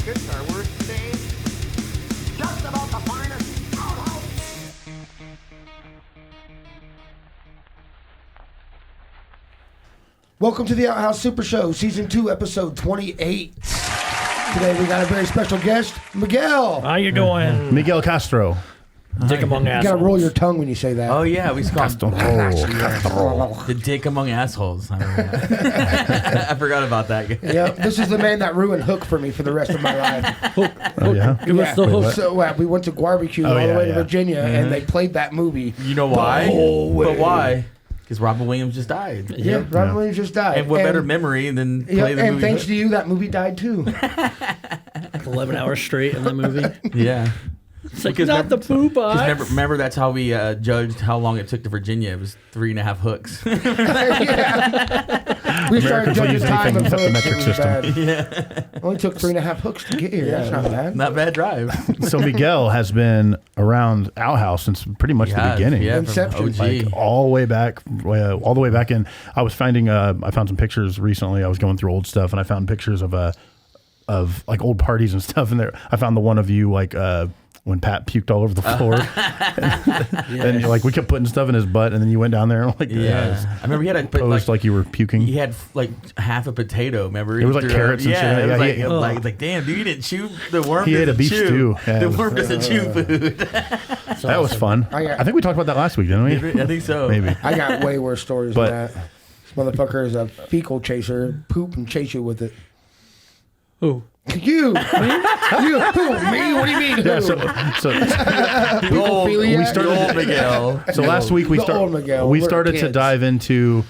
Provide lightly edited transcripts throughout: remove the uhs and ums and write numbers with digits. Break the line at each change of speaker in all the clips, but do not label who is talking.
Midgets, our worst stage. Just about the finest outhouse.
Welcome to the Outhouse Super Show, Season 2, Episode 28. Today we got a very special guest, Miguel.
How you doing?
Miguel Castro.
Dick among
You
assholes.
gotta roll your tongue when you say that.
Oh yeah, we
Castro.
the dick among assholes. I remember that. I forgot about that.
Yep, this is the man that ruined Hook for me for the rest of my life.
Oh, yeah?
Give us the hook.
So we went to barbecue all the way to Virginia, and they played that movie.
You know why?
way.
But why? Because Robin Williams just died.
Yeah, Robin Williams just died.
And what better memory than play the
and
movie?
thanks to you, that movie died too.
11 hours straight in the movie.
Yeah.
It's like, not the poo box.
Remember, that's how we judged how long it took to Virginia. It was 3.5 hooks.
We started
Americans will
judging
use
time
anything
of
except the
hooks.
metric
It was
system.
bad.
Yeah.
Only took 3.5 hooks to get here. That's not bad.
Not bad drive.
So Miguel has been around Outhouse since pretty much the beginning.
Yeah,
Inception.
from OG.
Like all the way back in. I was finding, I found some pictures recently. I was going through old stuff and I found pictures of like old parties and stuff in there. I found the one of you like, when Pat puked all over the floor, and you're like, we kept putting stuff in his butt, and then you went down there and like,
I remember he had a
posed like you were puking.
He had like half a potato. Remember?
It was like
He
carrots and shit.
it was
Yeah,
like, damn, dude, you didn't chew the worm.
He ate a
doesn't
beef
chew.
stew. Yeah,
The
it was-
worm doesn't chew food.
That was fun.
I
I think we talked about that last week, didn't we?
I think so.
Maybe.
I got way worse stories
But-
than that. This motherfucker is a fecal chaser. Poop and chase you with it.
Who?
You, me? You, who? Me? What do you mean?
Yeah,
who?
so
The old,
Pedophiliac?
we started-
the old Miguel.
So last week
The old Miguel.
we
We're
started to
kids.
dive into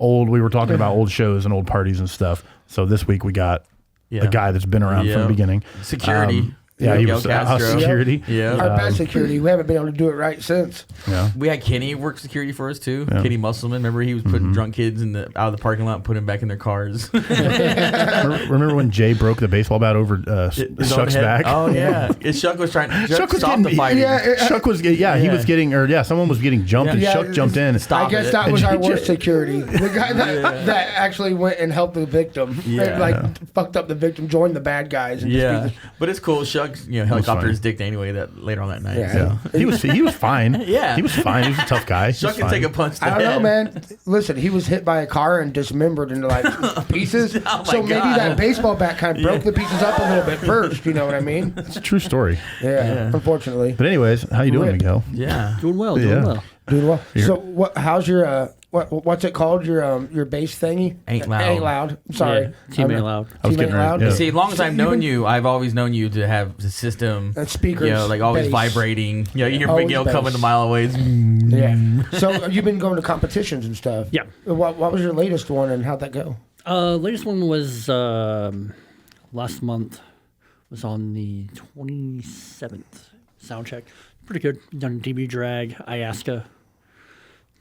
we were talking about old shows and old parties and stuff. So this week we got
Yeah.
a guy that's been around from the beginning.
Security.
Yeah, he
Miguel
was
Castro.
security.
Yeah.
Our bad security. We haven't been able to do it right since.
Yeah.
We had Kenny work security for us too.
Yeah.
Kenny Musselman. Remember he was putting drunk kids out of the parking lot and putting them back in their cars.
Remember when Jay broke the baseball bat over
His own
Shuck's
head.
back?
Oh yeah. Shuck was trying to
Shuck was
stop
getting
the fighting.
Shuck was he was getting someone was getting jumped and
Yeah,
Shuck jumped in.
Stop
I guess
it.
that was our
And
worst security. The guy that actually went and helped the victim.
Yeah.
Like, fucked up the victim, joined the bad guys. And
Yeah,
just
but it's cool. Shuck, helicopter
fine.
his dick anyway that later on that night.
Yeah.
So.
He was fine.
Yeah.
He was fine. He was a tough guy. He
Shuck
was
can
fine.
take a punch. To
I don't know,
head.
man. Listen, he was hit by a car and dismembered into like pieces.
Oh, my
So maybe
God.
that baseball bat kind of broke the pieces up a little bit first. You know what I mean?
It's a true story.
Yeah. Unfortunately,
But anyways, how you doing,
Rip.
Miguel?
Yeah.
Doing well,
Yeah.
doing well.
doing well. So what? How's your what's it called? Your bass thingy?
Ain't loud.
Ain't loud. Sorry.
Yeah, Team Ain't Loud.
I was
Team Ain't
getting ready.
Loud.
Yeah.
See, as long as
So
I've
you've
known
been-
you, I've always known you to have the system.
And speakers,
like always
bass.
vibrating. You hear
Always
Miguel
bass.
coming a mile away.
Yeah. So you've been going to competitions and stuff.
Yeah.
What was your latest one and how'd that go?
Latest one was last month. Was on the 27th. Sound check. Pretty good. Done DB drag, Ayahuasca.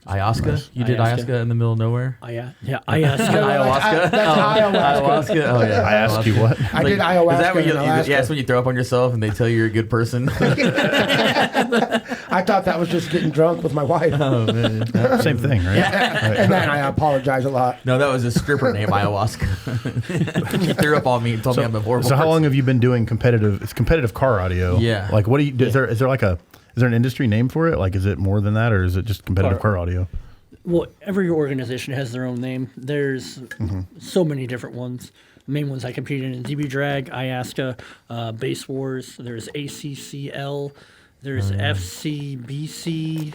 Ayahuasca? You did
Ayahuasca.
ayahuasca in the middle of nowhere?
Ayahuasca.
Ayahuasca?
That's ayahuasca.
Ayahuasca? Oh, yeah.
I asked you what?
I did
Is
ayahuasca
that when
in Alaska.
that's when you throw up on yourself and they tell you you're a good person?
I thought that was just getting drunk with my wife.
Oh, man.
Same thing, right?
And then I apologize a lot.
No, that was a stripper named Ayahuasca. She threw up on me and told me I'm a horrible
So how long
person.
have you been doing competitive car audio?
Yeah.
Like what do you is there an industry name for it? Like is it more than that or is it just competitive car audio?
Well, every organization has their own name. There's so many different ones. The main ones I competed in: DB Drag, Ayahuasca, Bass Wars. There's ACCL. There's FCBC.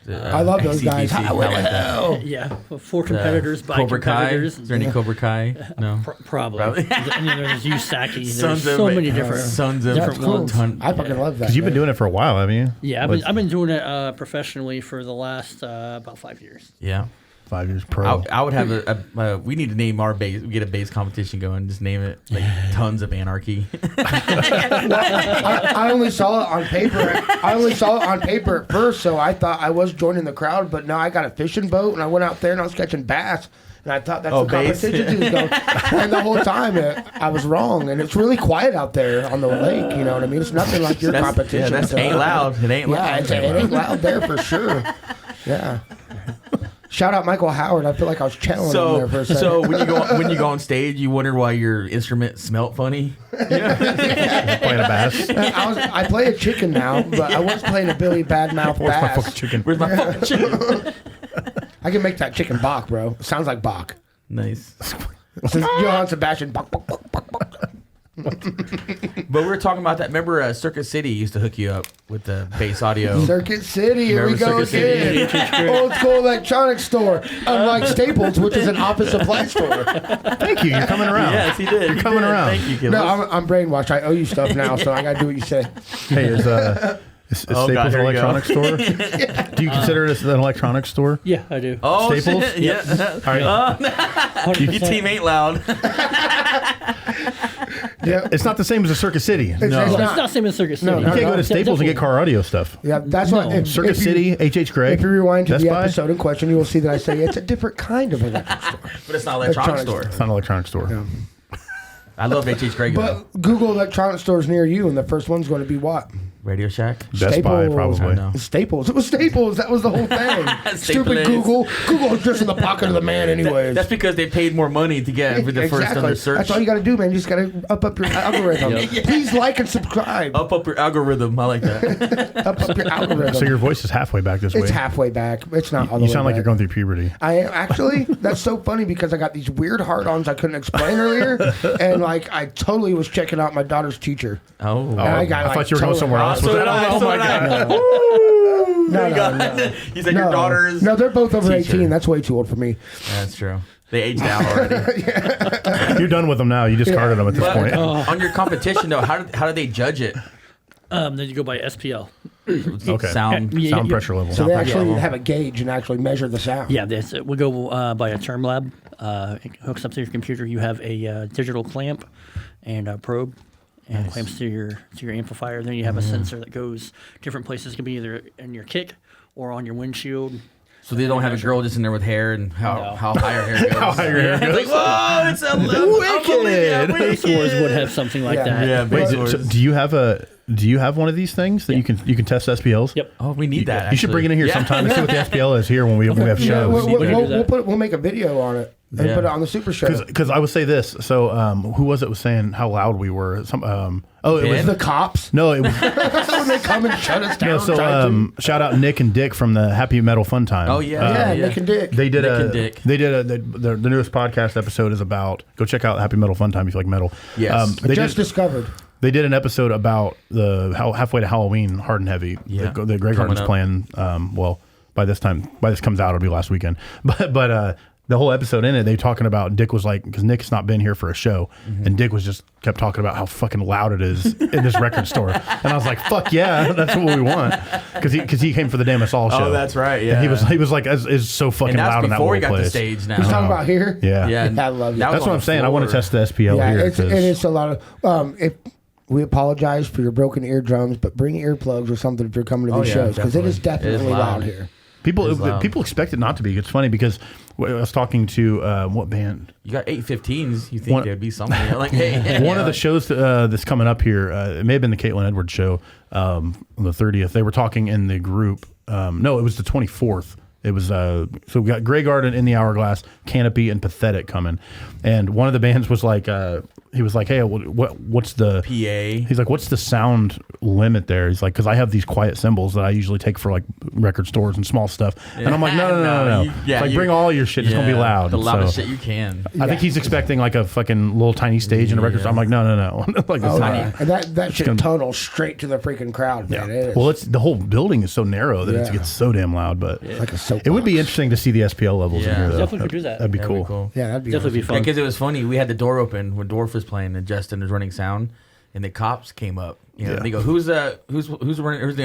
I love those guys.
XCBC, I like that.
Yeah, 4 competitors by
Cobra Kai?
competitors.
Is there any Cobra Kai? No.
Probably.
Probably.
I mean, there's Yusaki. There's
Sons of
so many different.
Sons of
That's cool.
ton.
I fucking love that.
Because you've been doing it for a while, haven't you?
Yeah, I've been doing it professionally for the last about 5 years.
Yeah.
5 years pro.
I would have we need to name our base. We get a base competition going. Just name it like Tons of Anarchy.
I only saw it on paper. I only saw it on paper at first, so I thought I was joining the crowd. But now I got a fishing boat, and I went out there and I was catching bass. And I thought that's
Oh,
the
bass?
competition was going. And the whole time I was wrong. And it's really quiet out there on the lake. You know what I mean? It's nothing like your competition.
Yeah, that's
So-
ain't loud. It ain't
Yeah,
loud.
it ain't loud there for sure. Yeah. Shout out Michael Howard. I feel like I was channeling him there for a second.
So when you go on stage, you wonder why your instrument smelt funny.
Playing a bass.
I play a chicken now, but I was playing a Billy Badmouth
Where's my
bass.
fucking chicken?
Where's my fucking chicken?
I can make that chicken Bach, bro. Sounds like Bach.
Nice.
Johann Sebastian Bach, Bach, Bach, Bach, Bach.
But we were talking about that. Remember, Circuit City used to hook you up with the bass audio.
Circuit City, here we
Remember
go
Circuit City?
again. Old school electronics store, unlike Staples, which is an office supply store.
Thank you. You're coming around.
Yes, he did.
You're coming around.
Thank you, Kibbles.
No, I'm brainwashed. I owe you stuff now, so I gotta do what you say.
Hey, is
Oh,
Staples
God,
an
here we go.
electronics store? Do you consider this an electronics store?
Yeah, I do.
Oh,
Staples?
shit. Yeah.
All right.
100%.
Your team ain't loud.
Yeah,
It's not the same as a Circuit City.
it's
It's
not.
not same as Circuit City.
No,
You
no,
can't go to
Yeah,
Staples and get
definitely.
car audio stuff.
Yeah, that's why.
No.
Circuit City, H.H. Gregg,
If you rewind to
Best
the
Buy.
episode in question, you will see that I say it's a different kind of electric store.
But it's not an electronics store.
It's not an electronics store.
I love H.H. Gregg, though.
But Google electronic stores near you, and the first one's going to be what?
Radio Shack.
Best Buy,
Staples.
probably.
I know.
Staples. It was Staples. That was the whole thing. Stupid
Staples.
Google. Google is just in the pocket of the man, anyways.
That's because they paid more money to get with the first under search.
That's all you got to do, man. You just got to up your algorithm. Please like and subscribe.
Up your algorithm. I like that.
Up your algorithm.
So your voice is halfway back this way.
It's halfway back. It's not all the
You
way
sound like
back.
you're going through puberty.
I am actually. That's so funny because I got these weird hard-ons I couldn't explain earlier, and like I totally was checking out my daughter's teacher.
Oh.
And I got,
I thought
like,
you were going
totally-
somewhere else.
So
Was
did
that-
I.
oh
So
my
did I.
god!
No.
He said your daughter is.
No, they're both over
teacher.
18. That's way too old for me.
That's true. They aged out already.
You're done with them now. You discarded them at this
But
point.
on your competition, though, how do they judge it?
Then you go by SPL.
Okay.
Sound.
Yeah,
Sound
yeah.
pressure level.
So they actually
level.
have a gauge and actually measure the sound.
Yeah, we go by a term lab. It hooks up to your computer. You have a digital clamp and a probe, and clamps to your amplifier. Then you have a sensor that goes different places. It can be either in your kick or on your windshield.
So they don't have a girl just in there with hair and how high her hair goes.
How high your hair goes.
Like, whoa, it's wicked.
Bass Wars would have something like
Yeah.
that.
Yeah,
Wait,
Bass
so
Wars.
do you have one of these things that you can test SPLs?
Yep.
Oh, we need that.
You should bring it in here
Yeah.
sometime and see what the SPL is here when we have
Yeah,
shows.
we'll make a video on it and
Yeah.
put it on the Super Show.
Because I would say this. So who was it was saying how loud we were? It was
Ben?
The cops.
no, it was
When they come and shut us down.
no. So
trying to-
shout out Nick and Dick from the Happy Metal Fun Time.
Oh, yeah.
yeah, Nick and Dick.
They did
Nick and Dick.
the newest podcast episode is about. Go check out Happy Metal Fun Time if you like metal.
Yes.
they
just
did.
discovered.
They did an episode about the halfway to Halloween, Hard and Heavy.
Yeah.
The Greg
Coming
Harden's
up.
playing. Well, by this comes out, it'll be last weekend. But the whole episode in it, they talking about Dick was like, because Nick's not been here for a show, and Dick was just kept talking about how fucking loud it is in this record store, and I was like, fuck yeah, that's what we want, because he came for the Damn Us All show.
Oh, that's right.
And
Yeah.
he was like, is so fucking
And that's
loud in that
before
little
he got
place.
the stage now.
He's talking about here.
Yeah,
Yeah.
I love you.
That was
That's
on
what I'm
the
saying. I want to
floor.
test the SPL
Yeah,
here.
it's
'cause-
a lot of. If we apologize for your broken eardrums, but bring earplugs or something if you're coming to
Oh,
these
yeah,
shows because it is
definitely. It is
definitely
loud.
loud here.
People expect it not to be. It's funny because I was talking to what band?
You got 815s. You think
One-
there'd be something? You're like, hey,
One of the shows that's coming up here, it may have been the Caitlin Edwards show on the 30th. They were talking in the group. No, it was the 24th. It was so we got Grey Garden, In the Hourglass, Canopy, and Pathetic coming. And one of the bands was like, he was like, hey, what's the
PA.
He's like, what's the sound limit there? He's like, because I have these quiet cymbals that I usually take for like record stores and small stuff. And I'm like, no. It's like, bring all your shit. It's gonna be loud.
The loudest
So
shit you can.
I think he's expecting like a fucking little tiny stage in a record store. I'm like, no. Like, it's
Oh,
not.
yeah. And that shit
gonna-
tunnels straight to the freaking crowd, man. It is.
Well, it's the whole building is so narrow that it
Yeah.
gets so damn loud. But
like a soapbox.
it would be interesting to see the SPL levels in
Yeah.
here. Though.
Definitely could do that.
That'd be
That'd
cool.
Yeah, that'd be
Definitely be
awesome.
fun.
Because it was funny. We had the door open when Dwarf was playing and Justin was running sound, and the cops came up. You know,
Yeah.
they go, "Who's the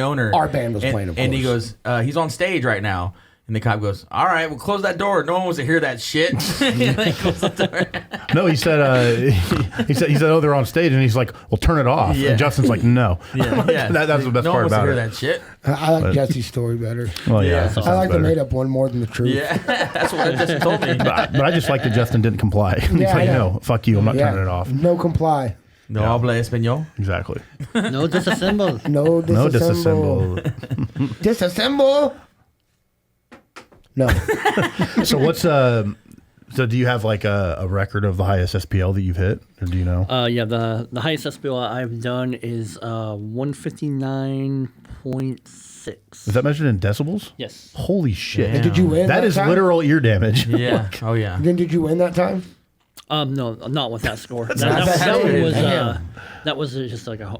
owner?"
Our band was
And-
playing, of
and he
course.
goes, "He's on stage right now." And the cop goes, "All right, well, close that door. No one wants to hear that shit." They close the door.
No, he said he said oh they're on stage and he's like, well turn it off.
Yeah.
And Justin's like no.
Yeah.
That's the best
no
part
one wants to
about
hear
it.
that shit.
I like Jesse's story better.
Well,
Yeah.
yeah,
I
that
I like
sounds
the
better.
made up one more than the truth.
Yeah, that's what Justin told me.
But I just like that Justin didn't comply. He's
Yeah,
like,
I know.
no, fuck you, I'm not
Yeah.
turning it off.
No comply.
No habla español.
Exactly.
No disassemble.
No
No
disassemble.
disassemble.
Disassemble. No.
So what's So do you have like a record of the highest SPL that you've hit, or do you know?
Yeah, the highest SPL I've done is 159.6.
Is that measured in decibels?
Yes.
Holy shit!
Damn.
Did you win?
That is
time?
literal ear damage.
Yeah. Oh yeah.
Then did you win that time?
No, not with that score.
not
that
bad.
one was
Damn.
that was just like a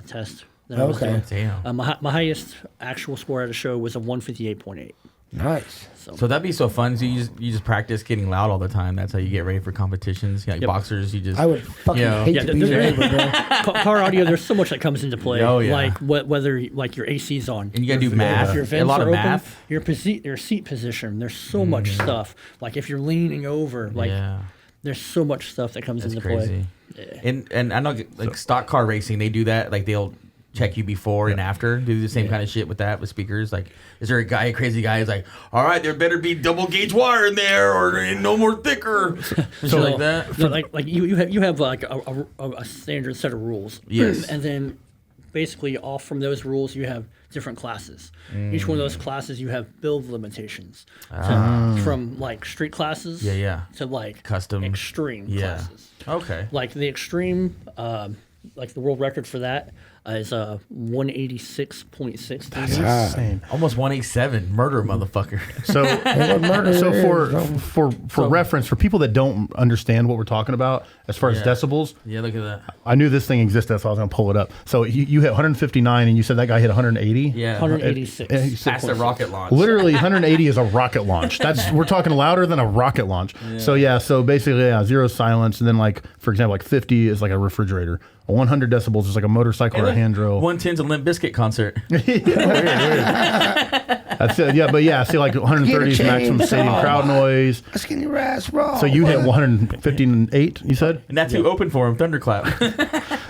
test. That I was
Okay.
doing.
Damn.
My highest actual score at a show was a 158.8.
Nice.
So that'd be so fun. So you just practice getting loud all the time. That's how you get ready for competitions. Like
Yep.
boxers, you just
I would fucking
you know,
hate
Yeah,
to be your neighbor, bro.
Car audio, there's so much that comes into play.
Oh, yeah.
Like whether like your AC's on.
And you gotta do
If
math.
your
A
vents
lot
are
of
open,
math.
your seat position. There's so much stuff. Like if you're leaning over, like
yeah.
there's so much stuff that comes
That's
into
crazy.
play.
And I know like stock car racing, they do that. Like they'll check you before and after. Do the same kind of shit with that with speakers. Like, is there a crazy guy who's like, all right, there better be double gauge wire in there or no more thicker, shit like that.
No, like you have like a standard set of rules.
Yes.
And then basically off from those rules you have different classes. Each one of those classes you have build limitations. So, from like street classes
Yeah.
to like
Custom.
extreme
Yeah.
classes.
Okay.
Like the extreme, like the world record for that is 186.6.
That's insane.
Almost 187. Murder, motherfucker.
So, for reference, for people that don't understand what we're talking about, as far as
Yeah.
decibels,
Yeah, look at that.
I knew this thing existed, so I was going to pull it up. So you hit 159, and you said that guy hit 180.
Yeah.
186.
Past the rocket launch.
Literally, 180 is a rocket launch. We're talking louder than a rocket launch. Yeah. So basically, zero silence, and then like for example, like 50 is like a refrigerator. 100 decibels is like a motorcycle or a hand drill.
110's a Limp Bizkit concert.
That's it. Yeah, but yeah, see, like 130 is maximum stadium crowd noise.
Let's get your ass raw.
So you hit 158, you said?
And that's who opened for him, Thunderclap.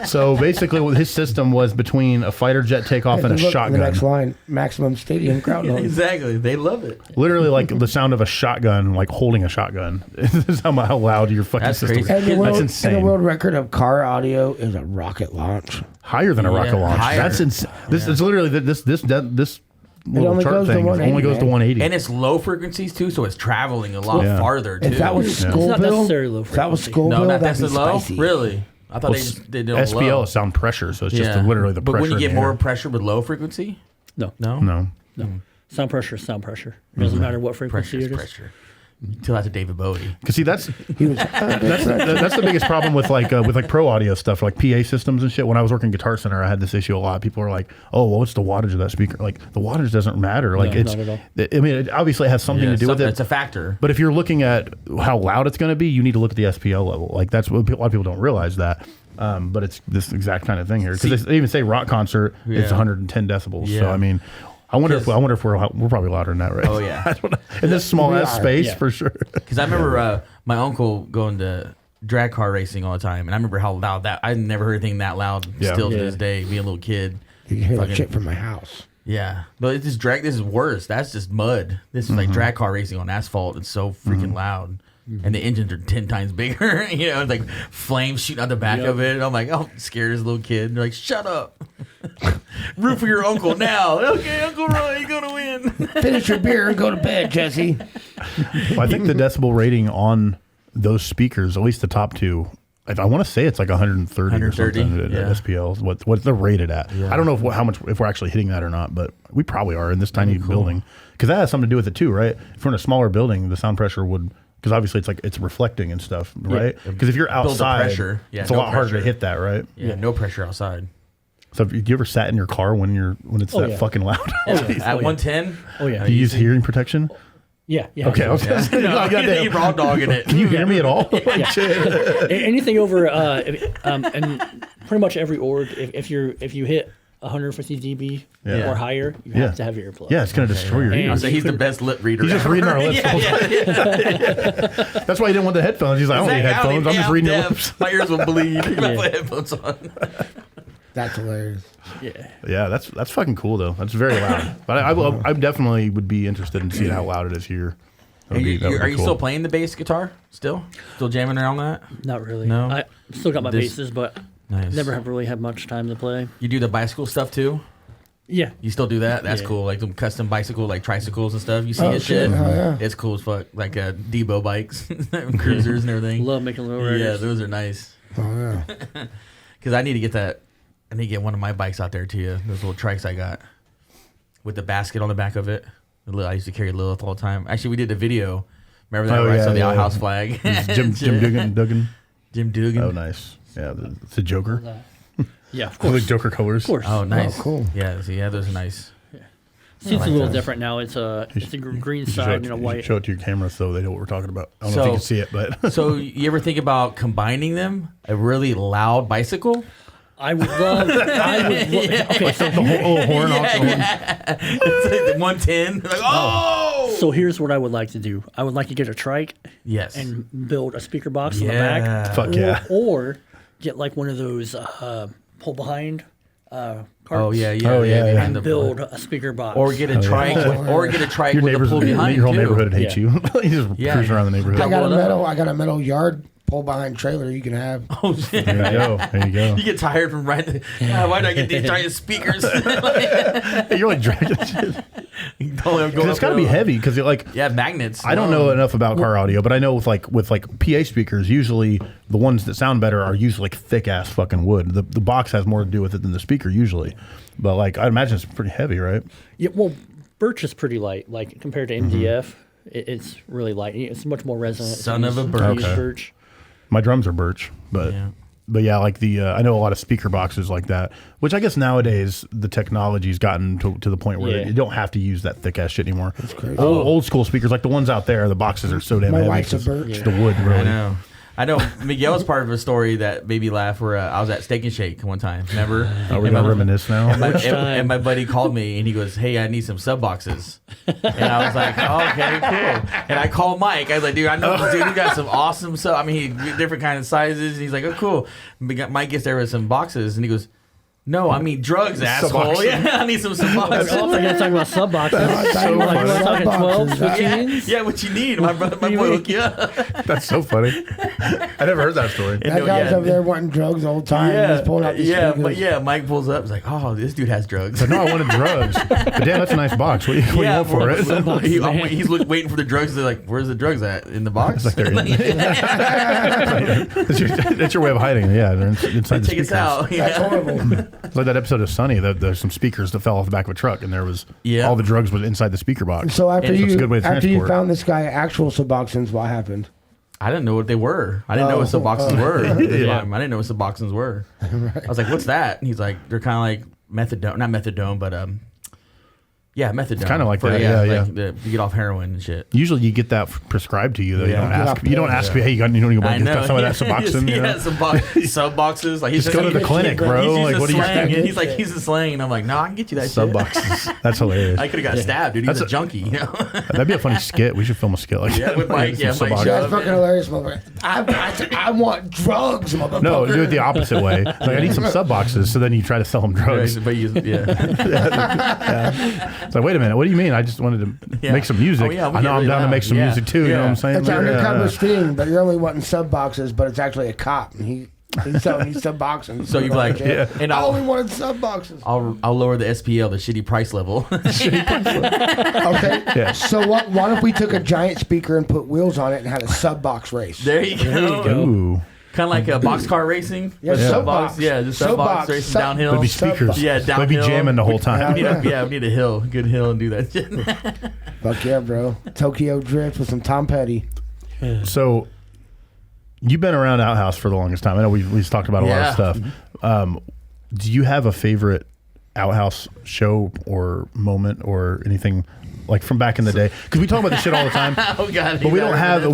So basically, what his system was between a fighter jet takeoff and a shotgun.
The next line, maximum stadium crowd noise.
Exactly. They love it.
Literally, like the sound of a shotgun, like holding a shotgun. This is how loud your fucking
That's
system is.
crazy.
And the,
That's
world,
insane.
and the world record of car audio is a rocket launch.
Higher than a rocket launch.
higher.
That's insane. This is literally this little
only
chart
goes to
thing
180,
only goes to
man.
180.
And it's low frequencies too, so it's traveling a lot
Yeah.
farther too.
If that was
It's not
Scoville,
necessarily low
if that was
frequency.
Scoville,
no, not
that'd
that's
be
the low.
spicy.
Really? I thought
Well,
they did it on
SPL
low.
is sound pressure, so it's just literally the
But
pressure.
wouldn't you
in
get
the
more
air.
pressure with low frequency?
No.
No.
No.
Sound pressure is sound pressure. It doesn't matter what frequency
Pressure is
it is.
pressure. Tell that to David Bowie.
Because see, that's
He was,
the biggest problem with like pro audio stuff, like PA systems and shit. When I was working Guitar Center, I had this issue a lot. People are like, "Oh, well, what's the wattage of that speaker?" Like the wattage doesn't matter. Like
No,
it's,
not at all.
I mean, it obviously has something to do with it.
It's a factor.
But if you're looking at how loud it's going to be, you need to look at the SPL level. Like that's what a lot of people don't realize that. But it's this exact kind of thing here because they even say rock concert is 110 decibels. So
Yeah.
I mean, I wonder if we're probably louder than that, right?
Oh yeah.
In this small
We
ass
are,
space
yeah.
for sure.
Because I remember my uncle going to drag car racing all the time, and I remember how loud that. I never heard anything that loud.
Yeah.
Still to
Yeah.
this day, being a little kid.
you can hear that
Fucking-
shit from my house.
Yeah, but it's just drag. This is worse. That's just mud. This is like drag car racing on asphalt. It's so freaking loud, and the engines are 10 times bigger. You know, it's like flames shooting out the back of it. And I'm like, oh, scared as a little kid. They're like, shut up. Root for your uncle now. Okay, Uncle Roy, you're gonna win.
Finish your beer and go to bed, Jesse.
Well, I think the decibel rating on those speakers, at least the top two, I want to say it's like 130 or
130,
something at
yeah.
SPL. What they're rated at.
Yeah.
I don't know if we're actually hitting that or not, but we probably are in this tiny building because that has something to do with it too, right? If we're in a smaller building, the sound pressure would. Because obviously it's reflecting and stuff, right? Because if you're
Build the
outside,
pressure. Yeah,
it's a
no
lot harder
pressure.
to hit that, right?
Yeah, no pressure outside.
So have you ever sat in your car when it's
Oh,
that
yeah.
fucking loud?
At 110.
Oh yeah.
Do you use hearing protection?
Yeah.
Okay, I was gonna say,
No,
goddamn.
you raw dogging it.
Can you hear me at all?
Anything over and pretty much every org, if you hit 150 dB
Yeah.
or higher, you
Yeah.
have to have earplugs.
Yeah, it's gonna destroy your
And-
ears.
So he's the best lip reader.
He's just
ever.
reading our lips. That's why he didn't want the headphones. He's like, I don't need headphones. I'm just reading your lips.
My ears will bleed if I put headphones on.
That's hilarious.
Yeah.
Yeah, that's fucking cool though. That's very loud. But I definitely would be interested in seeing how loud it is here. That would be
Are you
cool.
still playing the bass guitar? Still jamming around that?
Not really.
No?
I still got my
This-
basses, but
Nice.
never have really had much time to play.
You do the bicycle stuff too?
Yeah.
You still do that? That's
Yeah.
cool. Like some custom bicycle, like tricycles and stuff. You see
Oh,
it
shit.
shit?
Oh, yeah.
It's cool as fuck. Like Debo bikes, cruisers and everything.
Love making low riders.
Yeah, those are nice.
Oh yeah.
Because I need to get that. I need to get one of my bikes out there to you. Those little trikes I got with the basket on the back of it. I used to carry Lilith all the time. Actually, we did a video. Remember that? Where I saw the Outhouse flag.
Jim Duggan.
Jim Dugan.
Oh, nice. Yeah, it's a Joker.
Yeah, of
I like
course.
Joker colors.
Of course.
Oh, nice.
Oh, cool.
Yeah, so yeah, those are nice.
See, it's
like
a little
those.
different now. It's a green
You should
side and a
you should
white.
show it to your camera so they know what we're talking about. I don't know if you can see it, but
So you ever think about combining them? A really loud bicycle?
I would love. Okay, so
the whole horn off the horn.
It's like 110. Like, oh!
So here's what I would like to do. I would like to get a trike
Yes.
and build a speaker box on the back.
Fuck yeah.
Or get like one of those pull behind carts.
Oh yeah.
yeah.
And build a speaker box.
Or get a trike. Or get a trike
Your
with the
neighbors,
pull behind.
your whole
too.
neighborhood would hate
Yeah.
you. You just
Yeah.
cruise around the neighborhood.
I got a
Double it up.
metal. I got a metal yard pull behind trailer you can have.
Oh shit.
There you go. There you go.
You get tired from riding. Why do I get these giant speakers?
You're like dragging shit.
Because
It's got to be heavy because it like.
Yeah, magnets.
I don't know enough about car audio, but I know with like PA speakers, usually the ones that sound better are usually like thick ass fucking wood. The box has more to do with it than the speaker usually, but like I'd imagine it's pretty heavy, right?
Yeah, well, birch is pretty light. Like compared to MDF, it's really light. It's much more resonant.
Son
to
of a
use-
birch.
to use
Okay.
birch.
My drums are birch, but yeah, like I know a lot of speaker boxes like that, which I guess nowadays the technology's gotten to the point where
Yeah.
you don't have to use that thick ass shit anymore. That's crazy. Old school speakers, like the ones out there, the boxes are so damn
My
heavy.
wife's a
It's
birch.
just the wood, really.
I know. Miguel's part of a story that made me laugh. Where I was at Steak and Shake one time. Remember?
Are we
And
gonna
my-
reminisce now?
and my buddy called me and he goes, "Hey, I need some sub boxes." And I was like, oh, "Okay, cool." And I called Mike. I was like, "Dude, I know this dude. He got some awesome sub. I mean, he different kind of sizes." And he's like, "Oh, cool." Mike gets there with some boxes and he goes, "No, I mean drugs, asshole.
Suboxone.
Yeah, I need some boxes."
Oh, I gotta talk about sub boxes.
So
You want to talk
funny.
12,
Sub boxes,
15s?
Yeah, what you need? My brother, my boy, hook you up.
That's so funny. I never heard that story.
That
No,
guy's
yeah.
over there wanting drugs the whole time. He's pulling out these speakers.
Mike pulls up. He's like, "Oh, this dude has drugs."
But no, I wanted drugs. But damn, that's a nice box. What do you want for it?
He's waiting for the drugs. They're like, "Where's the drugs at? In the box?"
It's like they're in. That's your way of hiding it. Yeah, they're inside the
Take
speakers.
us out.
That's
Yeah.
horrible.
It's like that episode of Sunny. There's some speakers that fell off the back of a truck, and there was
Yeah.
all the drugs was inside the speaker box.
So after
And
it's a good way to
you
transport.
found this guy actual Suboxones, what happened?
I didn't know what they were. I didn't know what Suboxones were. I didn't know what Suboxones were. I was like, "What's that?" And he's like, "They're kind of like methadone, not methadone, but yeah, methadone.
kinda like
For-
that, yeah.
You get off heroin and shit."
Usually, you get that prescribed to you. Though
Yeah.
you don't ask. Hey, you don't go
I
get
know.
some of that Suboxone. You
Yeah,
know?
some sub boxes. Like he's
Just go to the clinic, bro.
He's
Like,
using
what do you
slang,
expect?
and he's like, he's a slang, and I'm like, "No, I can get you that
Sub
shit."
boxes. That's hilarious.
I could have got stabbed, dude. He's a junkie, you know.
That'd be a funny skit. We should film a skit like
Yeah,
that.
with Mike. Yeah,
Some
Mike
Suboxone.
Shove.
That's fucking hilarious, motherfucker. I want drugs, motherfucker.
No, do it the opposite way. Like, I need some sub boxes, so then you try to sell them drugs.
But yeah.
It's like, wait a minute, what do you mean? I just wanted to
Yeah.
make some music.
Oh, yeah, we
I
get
know I'm
really
down to
loud.
make some
Yeah.
music too. You know what I'm saying?
It's an
Yeah.
undercover sting, but you're only wanting sub boxes, but it's actually a cop, and he's selling these sub boxes.
So you're like,
Yeah.
and
I only
I'll
wanted sub boxes.
lower the SPL, the shitty price level.
Okay.
Yeah.
So what if we took a giant speaker and put wheels on it and had a sub box race?
There you go.
Ooh.
Kind of like a boxcar racing.
Yeah,
with
sub
box.
box.
Yeah, just sub
Sub
box
box.
racing
Sub-
downhill.
There'd be speakers.
Yeah,
They'd be
downhill.
jamming the whole time.
We need a hill, good hill, and do that shit.
Fuck yeah, bro. Tokyo Drift with some Tom Petty.
So you've been around Outhouse for the longest time. I know we've talked about a lot of
Yeah.
stuff. Do you have a favorite Outhouse show or moment or anything like from back in the day? Because we talk about this shit all the time.
Oh god,
But we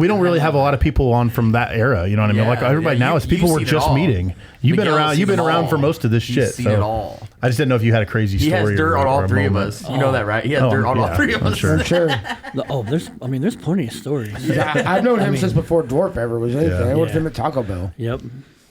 don't really have a lot of people on from that era. You know what I mean?
Yeah,
Like everybody
yeah,
now is people
you've
we're
seen it
just
all.
meeting. You've been
Miguel's
around.
seen
You've been
them
around
all.
for most of this
He's
shit.
seen
So
it all.
I just didn't know if you had a crazy
He
story.
has dirt
or
on all
a
three of
moment.
us. You know that, right? He has
Oh,
dirt on all
yeah,
three of
I'm
us.
sure.
For sure.
There's plenty of stories.
I've known him since before Dwarf ever was anything.
Yeah.
I worked with
Yeah.
him at Taco Bell.
Yep.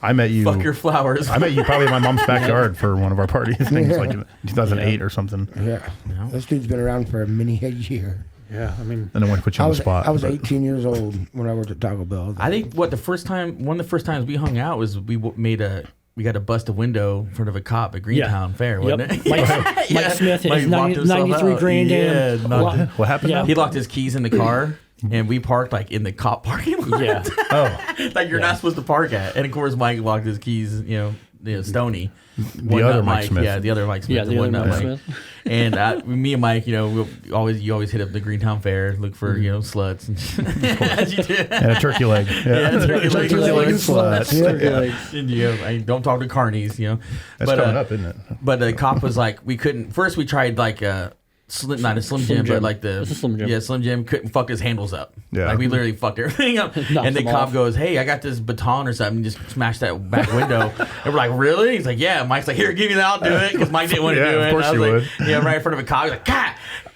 I met you.
Fuck your flowers.
I met you probably in my mom's backyard for one of our parties. Things like in 2008 or something.
Yeah. This dude's been around for many a year.
Yeah. I mean,
And I want to put you on the spot.
I was
but-
18 years old when I worked at Taco Bell.
I think one of the first times we hung out was we made a we got to bust a window in front of a cop at Greentown Fair, wasn't it?
Mike Smith hit
Mike
his
locked himself
93
out.
grand
Yeah,
dam.
What happened?
Yeah.
now?
He locked his keys in the car, and we parked like in the cop parking lot.
Yeah.
Oh,
Like you're not supposed to park at. And of course, Mike locked his keys. Stoney.
the other Mike Smith.
Yeah, the other Mike Smith.
Yeah, the other Mike Smith.
And me and Mike, you always hit up the Greentown Fair, look for sluts, as you do.
And a turkey leg. Yeah,
turkey leg
and
sluts.
sluts.
Turkey
Yeah.
legs.
And, I don't talk to carnies,
That's coming up, isn't it?
But the cop was like, we couldn't. First, we tried like not a Slim Jim, but like
It's a Slim Jim.
Yeah, Slim Jim couldn't fuck his handles up.
Yeah.
Like we literally fucked everything up.
Knocked
And the
them
cop
off.
goes, "Hey, I got this baton or something." Just smash that back window. And we're like, "Really?" He's like, "Yeah." Mike's like, "Here, give me that. I'll do it." Because Mike didn't want to
Yeah,
do
of
it.
course
And I
you
was like, yeah, right in front of a cop. He's like, "God."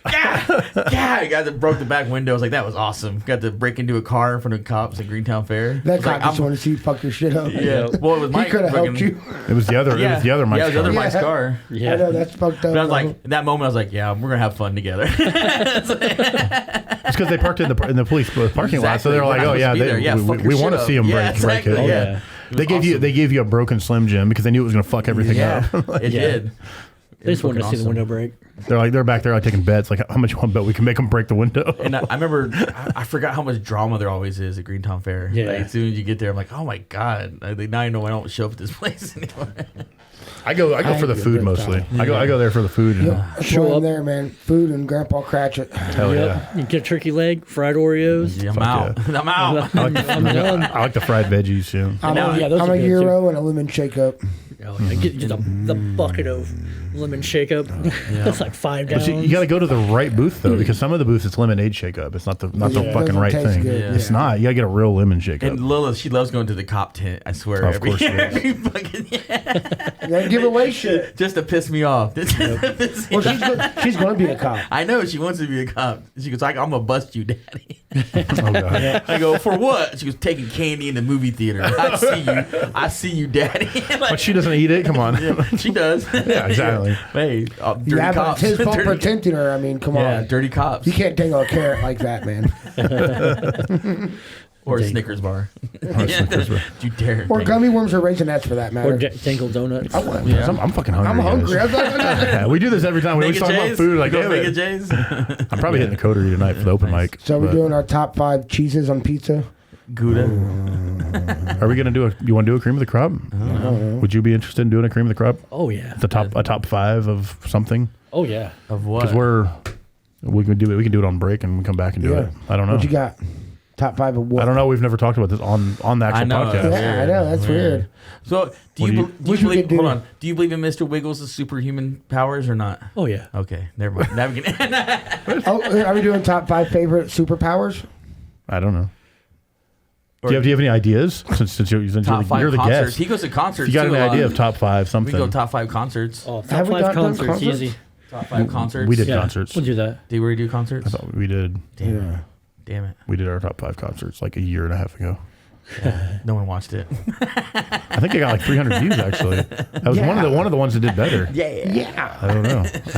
Yeah, guy that broke the back window. I was like, that was awesome. Got to break into a car in front of cops at Greentown Fair.
That
I was
cop
like,
just wanted to see you fuck your shit up.
yeah. Well, it was
He
Mike.
could have helped
fucking-
you.
It was the other. It was the other Mike's
Yeah, it was the other
car.
Mike's car.
Yeah.
I know, that's fucked up.
But I was
though.
like, in that moment, I was like, yeah, we're gonna have fun together.
It's because they parked in the police parking lot, so
Exactly.
they're like,
We're not
"Oh yeah,
supposed to be there. Yeah, fuck your
we
shit
want to
up."
see them
Yeah,
break
exactly.
it."
Oh,
Yeah.
yeah.
They gave you a broken Slim Jim because they knew it was going to fuck everything
Yeah,
up.
it
Yeah.
did.
They just wanted to see the
Awesome.
window break.
They're back there taking bets, like how much you want to bet we can make them break the window.
And I remember, I forgot how much drama there always is at Greentown Fair.
Yeah.
Like, as soon as you get there, I'm like, oh my god! Now I know I don't show up at this place anymore.
I go for the
I
food
get
mostly.
that.
I go there for the food. And,
That's
Show
why I'm
up.
there, man. Food and Grandpa Cratchit.
hell yeah.
You get a turkey leg, fried Oreos.
Yeah, I'm
Fuck
out. I'm out.
I'm done.
I like the fried veggies. Yeah.
I'm,
now-
a,
yeah, those
I'm
are
a
good,
gyro and a lemon shake up.
Oh, yeah. Get the bucket of lemon shake up. That's like 5
But
gallons.
you got to go to the right booth though, because some of the booths it's lemonade shake up. It's not the
Yeah, it
fucking
doesn't
right
taste
thing.
good,
Yeah.
It's not. You got to get a real lemon shake up.
And Lila, she loves going to the cop tent. I swear.
Of course she does.
every fucking,
You gotta give away shit.
just to piss me off. Just to piss me
Well,
off.
she's going to be a cop.
I know she wants to be a cop. She goes, I'm gonna bust you, daddy.
Oh god.
I go, for what? She goes, taking candy in the movie theater. I see you, daddy.
But she doesn't eat it. Come on.
She does.
Yeah, exactly.
Hey, dirty
Yeah, but
cops.
it's his fault for
Dirty-
tempting her. I mean, come
yeah,
on.
dirty cops.
You can't dangle a carrot like that, man.
Or a Snickers bar.
Snickers bar.
You dare.
Or
bring-
gummy worms or raisinets for that matter.
or dangle donuts.
Yeah.
I'm fucking hungry.
I'm hungry.
guys. Yeah, we do this every time. We always
Mega
talk about
J's?
food. Like,
Go
damn
Mega
it.
J's?
I'm probably hitting the coterie tonight for the open mic.
So we're
but-
doing our top 5 cheeses on pizza.
Gouda.
Are we gonna do you want to do a cream of the crop? Would you be interested in doing a cream of the crop?
Oh, yeah.
A top 5 of something?
Oh, yeah.
Of what?
Because we can do it on break and we come back and do
Yeah.
it. I don't know.
What you got? Top 5 of what?
I don't know. We've never talked about this on the actual
I know.
podcast.
Yeah, I know. That's weird.
So, do
What
you,
do you-
do you
Wish we
believe?
could do-
Hold on. Do you believe in Mr. Wiggles' superhuman powers or not?
Oh, yeah.
Okay, never mind. Now we can.
Oh, are we doing top 5 favorite superpowers?
I don't know.
Or
Do you have any ideas? Since you're
top 5
you're the
concerts.
guest.
He goes to concerts.
If you got
too,
an
a lot.
idea of top 5
We
something.
can go top 5 concerts.
Oh,
Have
top
we
5
done
concerts.
concerts?
Easy.
Top 5 concerts.
we did
Yeah.
concerts.
We'll do that.
Did we do concerts?
I thought we did.
Damn it. Damn it.
We did our top 5 concerts like a year and a half ago.
No one watched it.
I think I got like 300 views actually. That was one of the ones that did better.
Yeah.
I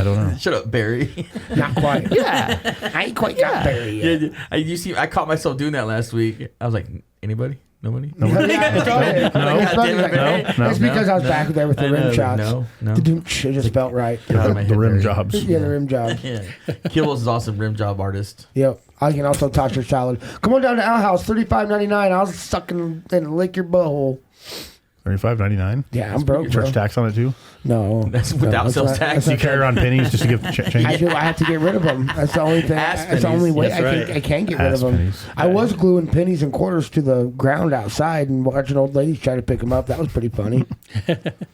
don't know.
Shut up, Barry.
Not quite. Yeah. I ain't quite got there yet.
Yeah, I caught myself doing that last week. I was like, anybody? Nobody?
Yeah, it's all right.
No.
It's funny,
Damn it,
like,
Barry.
No.
It's because I was back there with the
I
rim
know.
shots.
No.
It just felt right.
Get out of my
The
head,
rim
Barry.
jobs.
Yeah, the rim job.
Yeah. Kibbles is awesome rim job artist.
Yep. I can also toss your salad. Come on down to Outhouse, $35.99. I'll suck and lick your butthole.
$35.99.
Yeah, I'm broke, bro.
Charge tax on it too.
No.
That's without
that's
sales
not-
tax.
that's
You
not-
carry around pennies just to give change.
I do. I have to get rid of them. That's the only thing.
Ass
That's the only way
pennies. That's
I can get rid
Ass
of them.
pennies.
I was gluing pennies and quarters to the ground outside and watching old ladies try to pick them up. That was pretty funny.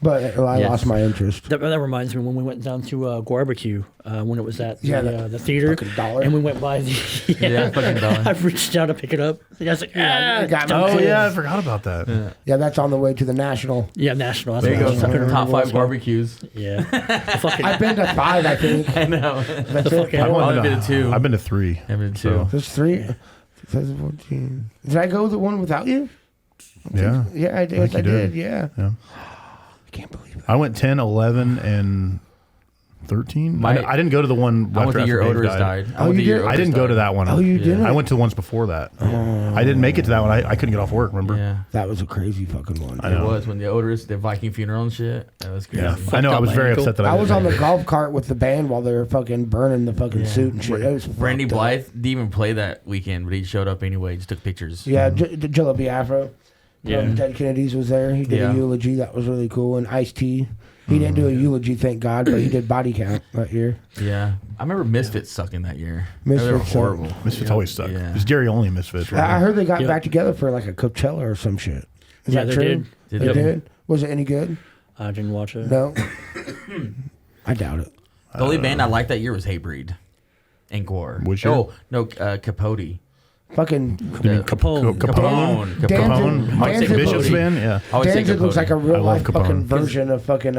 But I
Yes.
lost my interest.
That reminds me when we went down to Barbecue when it was at
Yeah,
the theater,
fucking dollar.
and we went by the.
Yeah, fucking dollar.
I reached down to pick it up. The guy's like,
I got my
Oh
kids.
yeah, I forgot about that.
Yeah, that's on the way to the National.
yeah, National. That's
There you
what
go.
I was talking
Top
about.
5 barbecues.
Yeah, the fucking,
I've been to 5, I think.
I know.
That's
the
it.
fucking.
I've only been to 2.
I've been to 3.
I've been to
So,
2.
There's 3. 14. Did I go the one without you?
yeah.
Yeah, I did.
think
I
you
did.
did.
Yeah.
Yeah.
I can't believe it.
I went 10, 11, and 13. I didn't go to the one.
I went the year
Dave
Odorous died.
Oh, you did?
I didn't go to that one.
Oh, you didn't?
I went to the ones before that. I didn't make it to that one. I couldn't get off work. Remember?
Yeah.
That was a crazy fucking one.
I
It
know.
was when the Odorous, the Viking funeral and shit. That was crazy.
Yeah, I know. I was very upset that
I was on
didn't.
the golf cart with the band while they were fucking burning the fucking suit and shit. It was
Randy
fucked up.
Blythe didn't even play that weekend, but he showed up anyway. Just took pictures.
Yeah, Jalopy Afro.
Yeah.
Ted Kennedy's was there. He did
Yeah.
a eulogy. That was really cool. And Ice-T. He didn't do a eulogy, thank God, but he did body count that year.
Yeah. I remember Misfits sucking that year.
Misfits
They were
sucked.
horrible.
Misfits always suck.
Yeah.
It's Gary only Misfits. Right?
I heard they got
Yep.
back together for like a Coachella or some shit. Is
Yeah,
that
they
true?
did.
They
Yep.
did? Was it any good?
I didn't watch it.
No. I doubt it.
The only band I liked that year was Hatebreed and Gore.
Which year?
Oh, no, Capote.
Fucking
Capone.
Capone.
Danzig-
Mike
Danzig-
Bishop's band. Yeah.
I always say
Danzig looks
Capote.
like a real
I love
life
Capone.
fucking version of fucking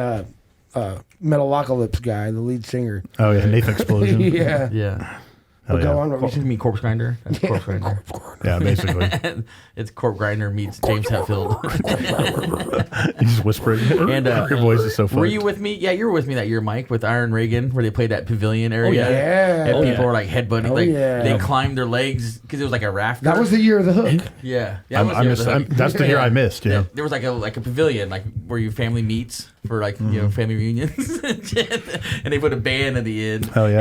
Metalocalypse guy, the lead singer.
Oh yeah, Nathan Explosion.
Yeah.
Yeah.
Hell
Go
yeah.
on. What were
You mean Corpse Grinder? That's Corpse Grinder.
Yeah, basically.
It's Corpse Grinder meets James Hetfield.
He's just whispering.
And,
your voice is so funny.
Were you with me? Yeah, you were with me that year, Mike, with Iron Reagan, where they played that pavilion area.
yeah.
And
Oh,
people
yeah.
were like headbutting.
Oh,
like
yeah.
they climbed their legs because it was like a rafter.
That was the year of the hook.
Yeah.
That's the year I missed. Yeah.
There was like a pavilion, like where your family meets for like family reunions, and they put a band at the end.
Hell yeah.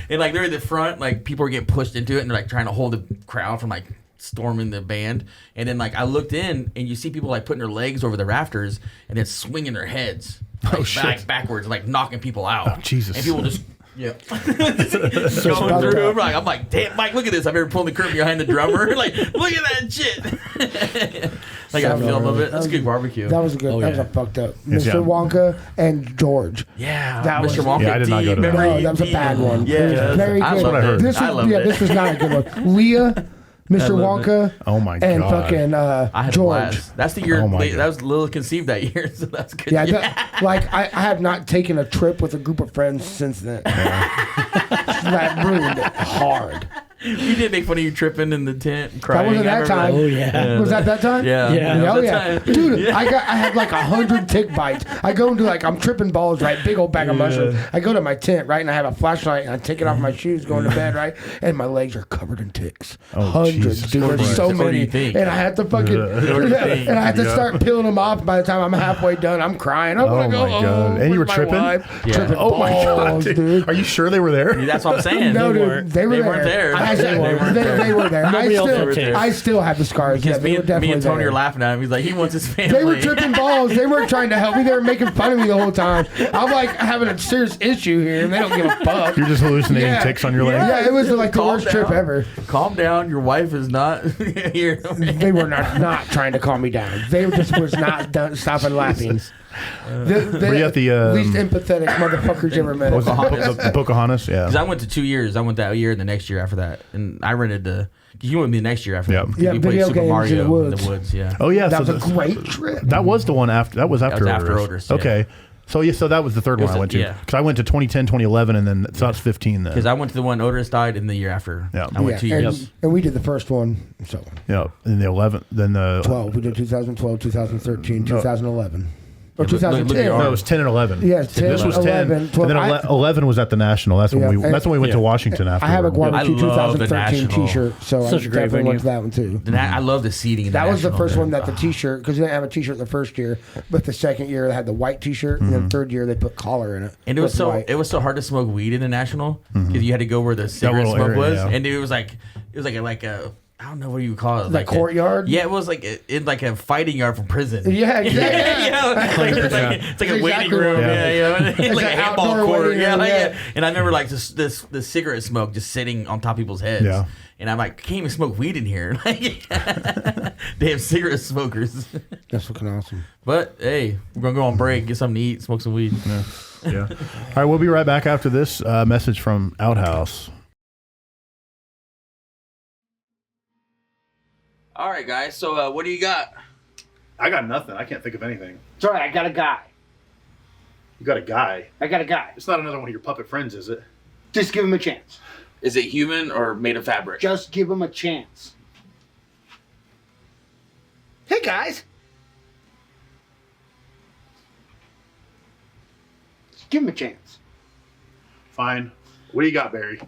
And like they're in the front, like people are getting pushed into it, and they're like trying to hold the crowd from like storming the band. And then like I looked in, and you see people like putting their legs over the rafters and then swinging their heads like,
shit.
backwards, like knocking people out.
Oh, Jesus.
And people just. Yeah, going through. I'm like, damn, Mike, look at this. I've ever pulled the curtain behind the drummer. Like, look at that shit. Like a film of it. That's good barbecue.
That was a good.
Oh,
that was
yeah.
a fucked up.
Yes,
Mr.
yeah.
Wonka and George.
Yeah,
That
Mr.
was-
Wonka.
Yeah, I did not go to that.
Remember
No, that was a bad one.
Yeah,
It was very
I
good.
loved
what I heard.
it.
This
I
was
loved it.
this was not a good one. Leah, Mr.
loved
Wonka,
Oh my
and
god.
fucking
I had a
George.
blast. That's the year.
Oh my
That was Lil conceived that year, so that's good.
Yeah, like I have not taken a trip with a group of friends since then. That ruined it hard.
You did make fun of you tripping in the tent,
That
crying.
wasn't
I
that
remember
time.
Oh, yeah.
Was that time?
Yeah.
Yeah.
that
Oh
was
yeah,
that time.
dude!
Yeah.
I had like 100 tick bites. I go into like I'm tripping balls, right? Big old bag of mushrooms. I go to my tent, right, and I have a flashlight, and I take it off my shoes, going to bed, right, and my legs are covered in ticks.
Oh,
Hundreds,
Jesus
dude. There's
Christ.
so
What do
many,
you think?
and I have to fucking,
What do you think?
and I have to
Yeah.
start peeling them off. By the time I'm halfway done, I'm crying. I want to
Oh
go
my God.
home.
And you were
with my
tripping?
wife.
Yeah.
Tripping
Oh my god,
balls,
dude. Are you sure they were there?
That's what I'm saying.
No,
They
dude,
weren't.
they were
They
there.
weren't there.
I said,
They weren't there.
They were there.
Nobody else had tapes.
I still have the scars. Yeah,
Because
they were
me
definitely
and Tony
there.
are laughing at him. He's like, he wants his family.
They were tripping balls. They weren't trying to help me. They were making fun of me the whole time. I'm like having a serious issue here, and they don't give a fuck.
You're just hallucinating ticks on your legs.
Yeah, it was like the
Calm
worst trip
down.
ever.
Calm down. Your wife is not here.
They were not trying to calm me down. They just was not done, stopping laughing. The
Were you at the,
least empathetic motherfuckers you ever met.
Was it the Pocahontas? Yeah.
Because I went to 2 years. I went that year and the next year after that. And I rented the. You went with me the next year after
Yeah.
that.
Yeah,
We played
video
Super
games
Mario
in the woods.
Yeah.
Oh yeah.
That was a
the-
great trip.
That was the one after. That was after.
was after
Odorous.
Odorous, yeah.
Okay. So yeah, so that was the third
It
one
was
I went
a-
to.
yeah.
Because I went to 2010, 2011, and then so that's 15 then.
Because I went to the one Odorous died in the year after.
Yeah.
I went 2 years.
and we did the first one. So
Yeah. In the 11th, then the
12. We did 2012, 2013, 2011. Or
Yeah, look at
2010.
your
no, it was 10 and 11.
Yeah, 10,
This was 10,
11, 12.
and then 11 was at the National. That's when
Yeah,
we. That's when we went to
yeah.
Washington after.
I have a barbecue
I love the
2013
National.
T-shirt, so
Such
I
a great
definitely went to
venue.
that one too.
I love the seating. In
That was the
National
first
there.
one that the T-shirt, because they didn't have a T-shirt the first year, but the second year they had the white T-shirt, and then third year they put collar in it.
And it was
with
so
white.
it was so hard to smoke weed in the National because you had to go where the cigarette
little
smoke
area,
was,
yeah.
and it was like a I don't know what you would call it,
Like courtyard?
Yeah, it was like in like a fighting yard from prison.
Yeah, exactly.
You know, it's like it's a
That's
waiting
exactly
room.
what it
Yeah, you know, it's like
an
a handball
outdoor
court.
waiting
Yeah,
room,
like,
yeah.
yeah. And I remember like the cigarette smoke just sitting on top of people's heads.
Yeah.
And I'm like, can't even smoke weed in here. Like, damn cigarette smokers.
That's fucking awesome.
But hey, we're gonna go on break, get something to eat, smoke some weed.
Yeah. All right, we'll be right back after this message from Outhouse.
All right, guys. So what do you got?
I got nothing. I can't think of anything.
Sorry, I got a guy.
You got a guy.
I got a guy.
It's not another one of your puppet friends, is it?
Just give him a chance.
Is it human or made of fabric?
Just give him a chance. Hey, guys. Just give him a chance.
Fine. What do you got, Barry?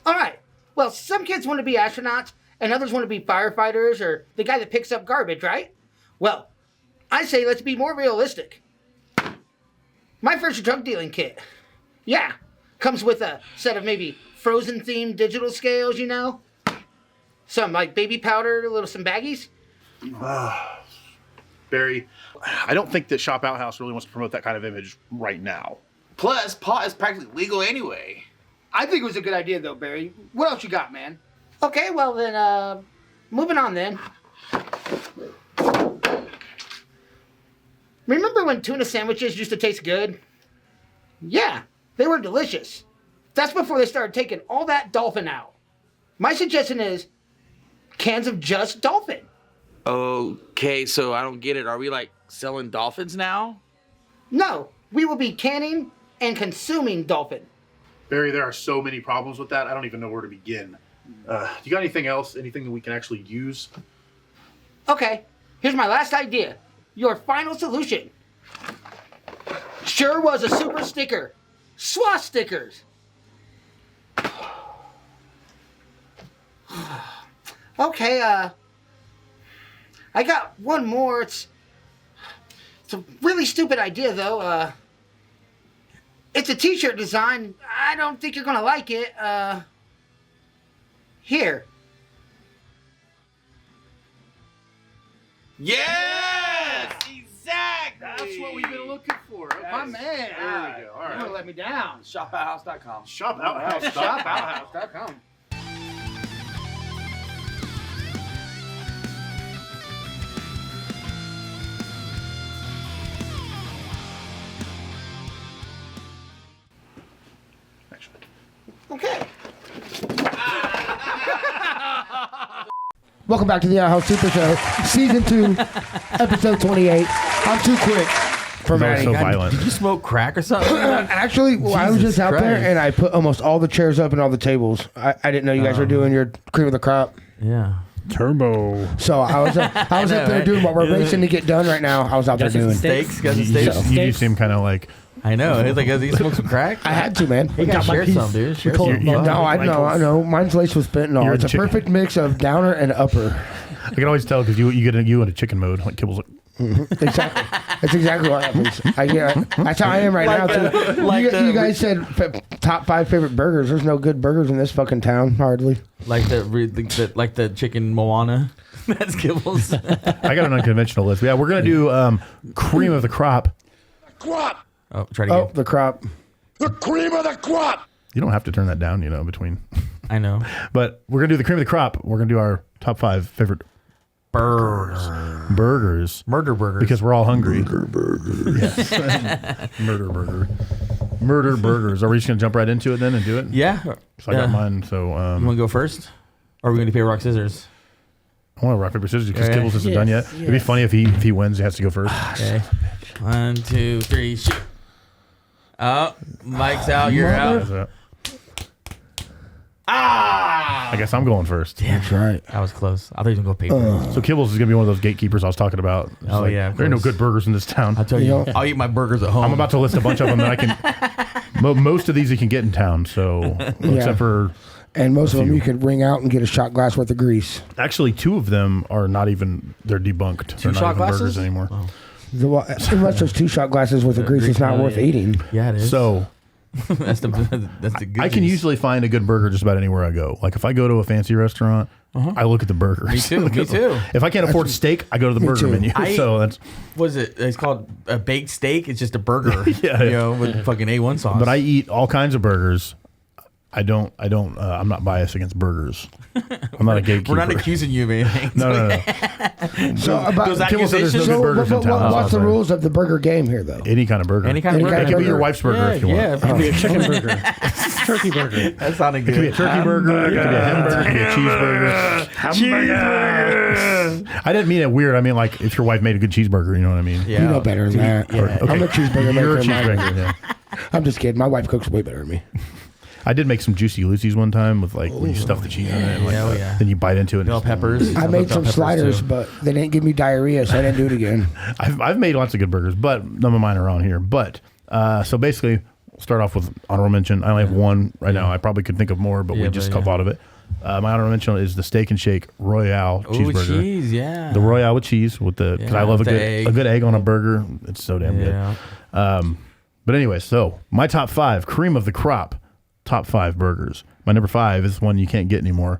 All right. Well, some kids want to be astronauts, and others want to be firefighters or the guy that picks up garbage, right? Well, I say let's be more realistic. My first drug dealing kit. Yeah. Comes with a set of maybe Frozen-themed digital scales, you know? Some, like, baby powder, some baggies.
Barry, I don't think that Shop Outhouse really wants to promote that kind of image right now.
Plus, pot is practically legal anyway.
I think it was a good idea, though, Barry. What else you got, man? Okay, well, then, moving on, then. Remember when tuna sandwiches used to taste good? Yeah, they were delicious. That's before they started taking all that dolphin out. My suggestion is cans of just dolphin.
Okay, so I don't get it. Are we like selling dolphins now?
No, we will be canning and consuming dolphin.
Barry, there are so many problems with that. I don't even know where to begin. Do you got anything else? Anything that we can actually use?
Okay, here's my last idea. Your final solution. Sure was a super sticker. SWA stickers. Okay, I got one more. It's a really stupid idea, though. It's a t-shirt design. I don't think you're gonna like it. Here.
Yes! Exactly!
That's what we've been looking for. Okay.
My man.
There we go. All
You're gonna
right.
let me down.
ShopOuthouse.com.
Shop Outhouse.
ShopOuthouse.com. Okay.
Welcome back to the Outhouse Super Show, Season 2, Episode 28. I'm too quick for
He's always
Maddie.
so violent.
Did you smoke crack or something?
Actually, I was
Jesus
just out there
Christ.
and I put almost all the chairs up and all the tables. I didn't know you guys were doing your cream of the crop.
Yeah.
Turbo.
So I was up there
right?
doing what we're racing to get done right now. I was out there doing.
Steaks? Got some
You
steaks?
do seem kind of like...
I know. It's like, does he smoke some crack?
I had to, man.
You gotta share some, dude. Share
Cool.
some.
No, I know. Mine's laced with fentanyl.
You're
It's a
chicken.
perfect mix of downer and upper.
I can always tell because you get you into chicken mode. Like Kibble's like,
Exactly. That's exactly what happens. That's how I am right now, too. You guys said top 5 favorite burgers. There's no good burgers in this fucking town, hardly.
Like the chicken Moana. That's Kibbles.
I got an unconventional list. Yeah, we're gonna do cream of the crop.
Crop!
Oh, try to
Oh,
get.
the crop.
The cream of the crop!
You don't have to turn that down, between.
I know.
But we're gonna do the cream of the crop. We're gonna do our top 5 favorite burgers.
Murder burgers.
Because we're all hungry. Murder burger. Yes. Murder burger. Murder burgers. Are we just gonna jump right into it then and do it?
Yeah.
So I got mine. So
You want to go first? Or are we going to paper, rock, scissors?
I want to rock paper scissors because
Okay.
Kibbles isn't done yet. It'd be funny if he wins. He has to go first.
Okay. 1, 2, 3, shoot. Oh, Mike's out. You're out.
I guess I'm going first.
That's right.
That was close. I thought you were going to go paper.
So Kibbles is gonna be one of those gatekeepers I was talking about. It's
Oh, yeah, of
there ain't no
course.
good burgers in this town.
I'll tell you.
Yeah.
I'll eat my burgers at home.
I'm about to list a bunch of them that I can. Most of these you can get in town. So except for
And most of them
few.
you could wring out and get a shot glass worth of grease.
actually 2 of them are not even. They're debunked. They're not
shot
even burgers
glasses?
anymore.
Unless there's 2 shot glasses worth of grease, it's not worth eating.
Yeah, it is.
So
that's the good
I can
juice.
usually find a good burger just about anywhere I go. Like if I go to a fancy restaurant, I look at the burgers.
Me too. Me too.
If I can't afford steak, I go to the burger
too.
menu. So that's.
What is it? It's called a baked steak. It's just a burger.
Yeah.
With fucking A1 sauce.
But I eat all kinds of burgers. I'm not biased against burgers. I'm not a gatekeeper.
We're not accusing you of anything.
No.
So about
Those
Kibble said there's no
accusations.
good burgers in town.
what's the
Sorry.
rules of the burger game here, though?
Any kind of burger.
Any kind of
Any
burger.
kind
It
of
could be your
burger.
wife's burger if you want.
Yeah,
It could be a chicken burger. Turkey burger.
that sounded good.
It could be a turkey burger. It could be a hamburger. It could be a cheeseburger. I didn't mean it weird. I mean like if your wife made a good cheeseburger, you know what I mean?
Yeah.
You know better than that.
Yeah.
I'm a cheeseburger
You're a
maker. in my
cheeseburger.
room.
Yeah.
I'm just kidding. My wife cooks way better than me.
I did make some juicy Lucy's one time with like when you stuff the cheese in it. And like,
Yeah, yeah.
Then you bite into it. and
Bell
just-
peppers.
I made some sliders, but they didn't give me diarrhea, so I didn't do it again.
I've made lots of good burgers, but none of mine are on here. But so basically, start off with honorable mention. I only have one right now. I probably could think of more, but we just thought of it. My honorable mention is the Steak and Shake Royale cheeseburger.
Cheese, yeah.
The Royale with cheese because I love a good egg on a burger. It's so damn good. But anyway, so my top 5 cream of the crop, top 5 burgers. My number 5 is one you can't get anymore.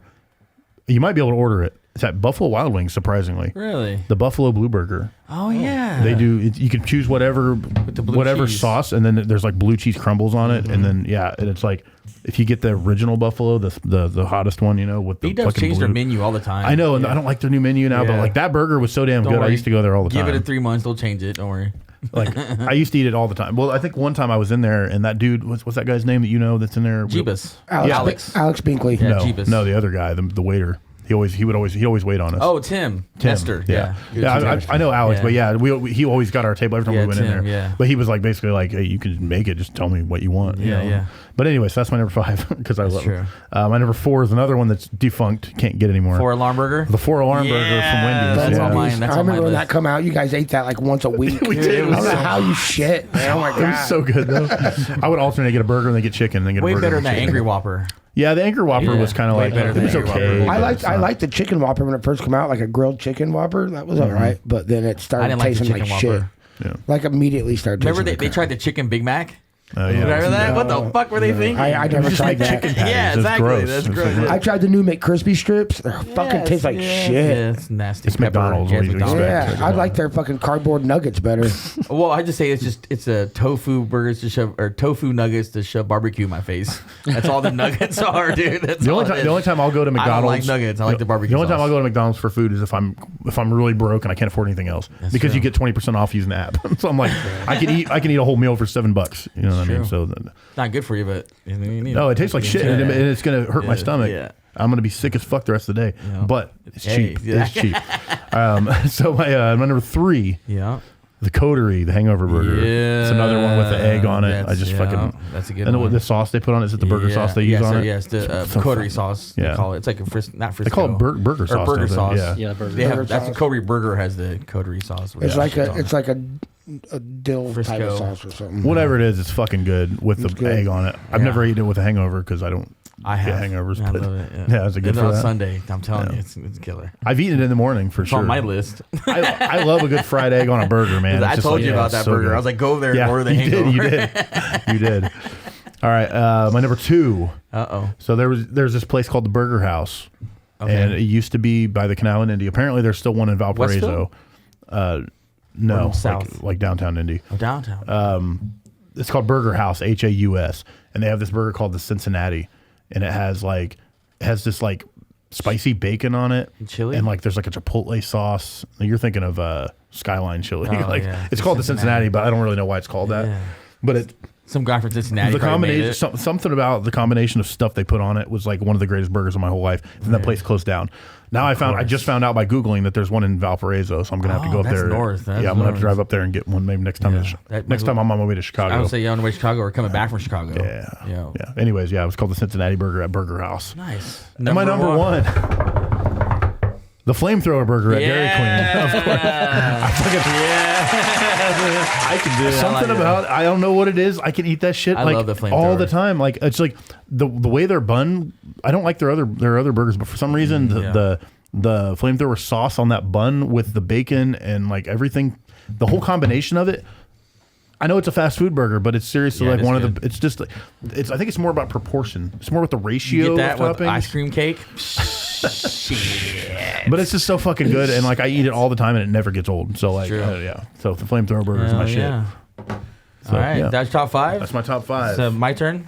You might be able to order it. It's at Buffalo Wild Wings, surprisingly.
Really?
The Buffalo Blue Burger.
Oh, yeah.
They do. You can choose whatever
cheese.
sauce, and then there's like blue cheese crumbles on it, and then and it's like if you get the original Buffalo, the hottest one, with the
B-Dubs change their menu all the time.
I know, and I don't like their new menu now, but like that burger was so damn good.
Worry.
I used to go there all the time.
Give it 3 months, they'll change it. Don't worry.
Like I used to eat it all the time. Well, I think one time I was in there, and that dude, what's that guy's name that that's in there?
Jeebus.
Alex Binkley.
Yeah, Jeebus.
No, the other guy, the waiter. He always wait on us.
Oh, Tim. Tester.
Yeah. I know Alex, but he always got our table every time we went in there.
Yeah.
But he was like basically like, hey, you can make it. Just tell me what you want.
Yeah.
But anyway, so that's my number 5 because I love it. My number 4 is another one that's defunct, can't get anymore.
4-alarm burger.
The 4-alarm burger from Wendy's.
That's all mine. That's
I remember when
list.
that come out. You guys ate that like once a week.
We did.
I don't know how you shit, man. Oh my god,
it was so good though. I would alternate get a burger and then get chicken, and then get
way
a burger.
better
and
than that
chicken.
Angry Whopper.
Yeah, the Angry Whopper was kind of
way
like
better
it
than
was
Angry
okay.
Whopper.
I liked the chicken Whopper when it first came out, like a grilled chicken Whopper. That was all right, but then it
I
started
didn't like the
tasting like
chicken
shit.
Whopper.
Yeah.
Like immediately started.
Remember
tasting
they
like
tried the chicken Big Mac?
Oh yeah.
Remember that? What the fuck were they thinking?
I never tried that.
Chicken patties.
Yeah,
It's
exactly.
gross.
That's
It's
gross.
like-
I tried the new McCrispy strips. They fucking taste like shit.
Yeah, it's nasty.
It's McDonald's,
Yeah,
what
it's
do you
McDonald's.
expect?
Yeah, I like their fucking cardboard nuggets better.
Well, I just say it's a tofu burgers to shove or tofu nuggets to shove barbecue in my face. That's all the nuggets are, dude. That's
The
all
only
it is.
the only time I'll go to
I don't
McDonald's,
like nuggets. I like the barbecue.
The only time
sauce.
I'll go to McDonald's for food is if I'm really broke and I can't afford anything else, because
true.
you get 20% off using the app. So I'm like, I can eat a whole meal for $7. You know what I mean?
true.
So
Not good for you, but you need
no, it tastes like shit, and it's gonna hurt my
Yeah,
stomach.
yeah.
I'm gonna be sick as fuck the rest of the day.
Yeah.
But it's
Hey,
cheap.
yeah.
It's cheap. So my number 3.
Yeah.
The Coterie, the Hangover Burger. It's another one with the egg on it. I just fucking.
That's a good
And
one.
the sauce they put on it, is it the burger sauce they use on it?
Yes, the
So
coterie
fucking-
sauce.
Yeah.
They call it. It's like not Frisco.
They call it burger
Or
sauce.
burger
don't they?
sauce.
Yeah.
Yeah, burger.
They have
Burger
that's the
sauce.
coterie burger has the coterie sauce.
It's like
whatever.
a dill type
Frisco.
of sauce or something.
Whatever it is, it's fucking good with the
good.
egg on it. I've never eaten it with a hangover because I don't
I
get
have
hangovers.
I
but
love it.
yeah, is it good
And
for
on
that?
Sunday, I'm telling you, it's killer.
I've eaten it in the morning for
It's
sure.
on my list.
I love a good fried egg on a burger, man.
I
It's just
told
like,
you
yeah,
about
it's
that
so
burger.
good.
I was like, go over there and
Yeah,
order the
you
hangover.
did. You did. All right, my number 2.
Uh-oh.
So there's this place called the Burger House, and it used to be by the Canal in Indy. Apparently, there's still one in Valparaiso. No,
south?
like downtown Indy.
Oh, downtown.
It's called Burger House, Haus, and they have this burger called the Cincinnati, and it has this like spicy bacon on it,
Chili?
and like there's like a chipotle sauce. You're thinking of Skyline chili.
Oh,
Like
yeah.
it's called the Cincinnati, but I don't really know why it's called
Yeah.
that. But
Some guy from Cincinnati.
the
probably made
combination,
it.
something about the combination of stuff they put on it was like one of the greatest burgers of my whole life. And that place closed down. Now I just found out by Googling that there's one in Valparaiso, so I'm gonna have to go up
that's
there.
north. That's
I'm gonna have to
north.
drive up there and get one maybe next time. Next time I'm on my way to Chicago.
I would say you're on the way to Chicago or coming back from Chicago.
Yeah. Anyways, it was called the Cincinnati Burger at Burger House.
Nice.
And my number 1, the flamethrower burger at Dairy Queen. Of course.
I can do it.
Something about I don't know what it is. I can eat that shit
I
like
love the flamethrower.
all the time. Like it's like the way they're bun. I don't like their other burgers, but for some reason the flamethrower sauce on that bun with the bacon and like everything, the whole combination of it. I know it's a fast food burger, but it's seriously
Yeah,
like
it is
one of
good.
the. It's just like it's. I think it's more about proportion. It's more with the ratio
You get that
of
with
toppings.
ice cream cake. Shit.
But it's just so fucking good, and like I eat it all the time, and it never gets old. So like,
True.
yeah. So the flamethrower burger is my shit.
Yeah.
So,
All right,
yeah.
that's top 5.
That's my top 5.
So my turn,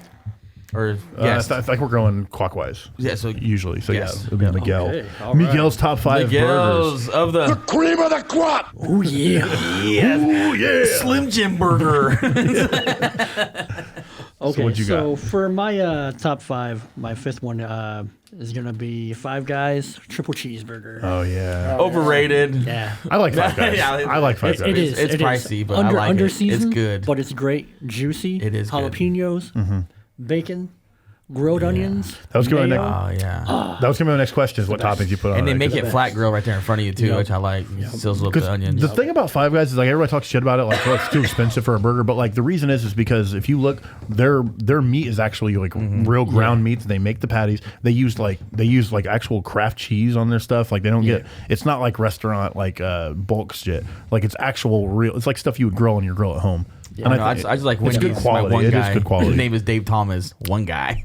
or yes,
I think we're going clockwise.
yeah. So
Usually, so
Yes.
yeah, it'll be Miguel.
Okay, all right.
Miguel's top 5 burgers.
Miguel's of the
Cream of the crop!
Oh yeah.
Ooh, yeah.
Slim Jim Burger.
Okay,
what'd you got?
for my top 5, my 5th one is gonna be Five Guys triple cheeseburger.
Oh yeah.
Overrated.
Yeah.
I like Five Guys.
Yeah,
I like Five Guys.
It is.
It's
it is.
pricey, but I like it. It's
seasoned,
good.
but it's great, juicy.
It is good.
jalapenos, bacon, grilled onions.
That was gonna be
mayo.
my next,
Oh yeah.
that was gonna be my next question. Is what toppings you put on?
And they
it.
make it flat grill right there in front of you too, which I like. Sizzle up the onions.
The thing about Five Guys is like everybody talks shit about it, like, oh, it's too expensive for a burger. But like the reason is because if you look, their meat is actually like real ground meat. They make the patties. They use like actual Kraft cheese on their stuff. Like they don't get. It's not like restaurant like bulk shit. Like it's actual real. It's like stuff you would grill on your grill at home.
And I just like
it's
Wendy's.
good quality.
One
It
guy.
is good quality.
His name is Dave Thomas. One guy.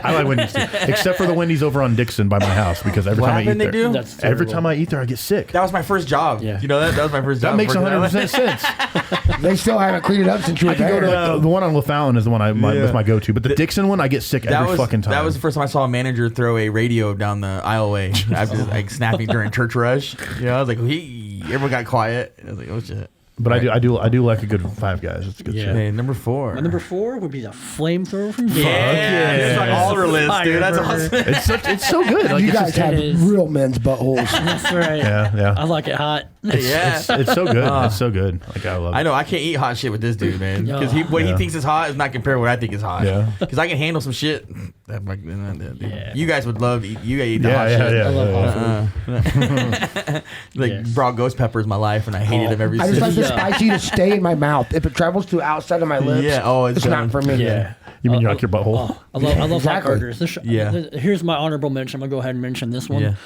I like Wendy's too, except for the Wendy's over on Dixon by my house because every
What
time I
happened
eat
they
there,
do?
That's
every
terrible.
time I eat there, I get sick.
That was my first job.
Yeah.
You know that? That was my first job.
That makes
working
100% sense.
They still haven't cleaned it up since you were
I can go to
there.
like, the one on LaFountain is the one was my go-to, but the Dixon one I get sick every fucking time.
That was the first time I saw a manager throw a radio down the aisleway. I was just like snapping during church rush. You know, I was like, everyone got quiet. I was like, oh shit.
But I do like a good Five Guys. It's good
Yeah.
shit.
Hey, number 4.
My number 4 would be the flamethrower from
Yeah, it's like all our list, dude. That's awesome.
It's so good. Like,
You
it's
guys
just-
have
is.
real men's buttholes.
That's right.
yeah.
I like it hot.
Yeah.
It's so good. It's so good. Like I love it.
I know I can't eat hot shit with this dude, man. Because what he thinks is hot is not compared to what I think is hot.
Yeah.
Because I can handle some shit.
Yeah.
You guys would love. You guys eat the
Yeah,
hot
yeah,
shit.
yeah.
I love
yeah.
hot food.
Like
Yes.
raw ghost pepper is my life, and I hated them every
I just like
single.
the spicy to stay in my mouth. If it travels to outside of my lips,
Yeah, oh, it's
it's not
done.
for me.
Yeah.
You mean you like your butthole?
Oh, I love hot
exactly.
burgers. Here's my honorable mention. I'm gonna go ahead and mention this one.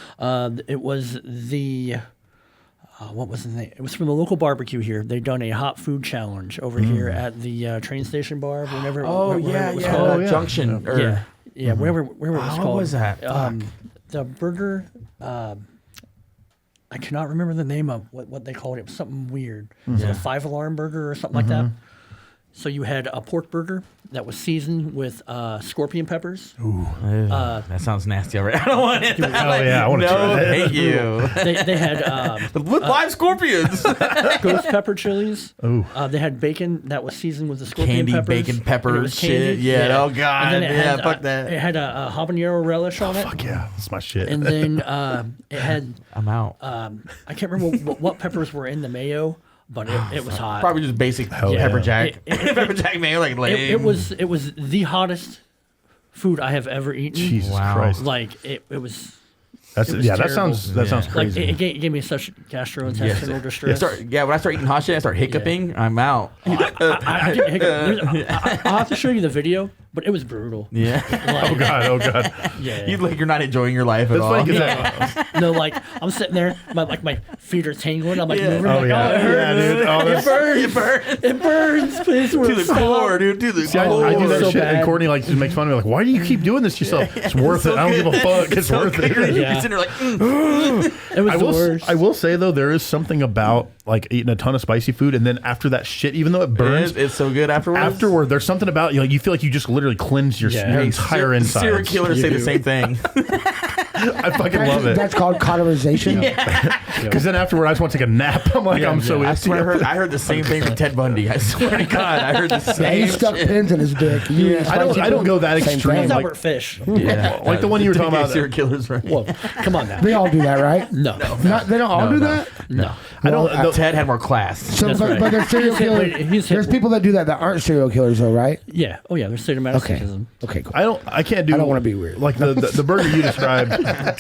It was the what was the name? It was from the local barbecue here. They done a hot food challenge over here at the train station bar. Whenever
Oh
wherever
yeah,
it was
yeah.
called.
yeah.
Junction. Or,
Yeah, wherever it was
What
called.
was that?
The burger. I cannot remember the name of what they called it. It was something weird. Was it a 5-alarm burger or something like that? So you had a pork burger that was seasoned with scorpion peppers.
That sounds nasty already. I don't want it.
Oh yeah, I want to try
No,
that.
thank you.
They had
With live scorpions.
ghost pepper chilies.
Ooh.
They had bacon that was seasoned with the scorpion
Candy
peppers.
bacon
and it
pepper
was
shit.
candied.
Yeah. Oh god.
And then it
Yeah.
had,
Fuck that.
It had a habanero relish on it.
Fuck yeah, that's my shit.
And then it had
I'm out.
I can't remember what peppers were in the mayo, but it was hot.
Probably just basic
yeah.
pepper jack.
It-
Pepper jack mayo, like lame.
it was the hottest food I have ever eaten.
Jesus
Wow.
Christ.
Like it was
That's
it was
that
terrible.
sounds
Yeah.
sounds
like
crazy.
it gave me such gastrointestinal distress.
When I start eating hot shit, I start hiccuping. I'm out.
I didn't hiccup. I'll have to show you the video, but it was brutal.
Yeah.
Like,
oh god.
yeah.
You like you're not enjoying your life at
That's
all.
funny 'cause that-
No, like I'm sitting there, my feet are tingling. I'm like
Yeah.
moving.
Oh
like,
yeah,
it hurts.
yeah, dude. Oh, that's,
It burns
It burns. Please,
to the core, dude. To the
See, I
core.
do that
so
shit,
bad.
and Courtney like just makes fun of me, like, why do you keep doing this to yourself? It's worth it. I don't give a fuck. It's worth it.
You
Yeah.
sit there like, mm.
It was the worst.
I will say though, there is something about like eating a ton of spicy food, and then after that shit, even though it burns,
It's so good afterwards.
afterward, there's something about you. Like you feel like you just literally cleanse your
Yeah.
entire insides.
Serial killers say the same thing.
I fucking love it.
That's called cauterization.
Because then afterward, I just want to take a nap. I'm like, I'm so
I
empty.
swear I heard the same thing from Ted Bundy. I swear to God, I heard the
Yeah,
same
he stuck
shit.
pins in his dick. You eat
I don't
spicy
go that
Same
extreme.
thing.
It's
Like,
Albert Fish.
Yeah.
Like the one you were talking about.
Serial killers, right?
Whoa, come on now.
They all do that, right?
No,
Not, they don't all do
no.
that?
no.
I don't.
Well,
Ted had more class.
So,
That's
but,
right.
but there's serial
He's hit-
killers.
he's hit-
There's people that do that aren't serial killers, though, right?
Yeah. Oh yeah. There's
Okay.
sadomasochism.
Okay, cool.
I can't do.
I don't wanna be weird.
Like the burger you described,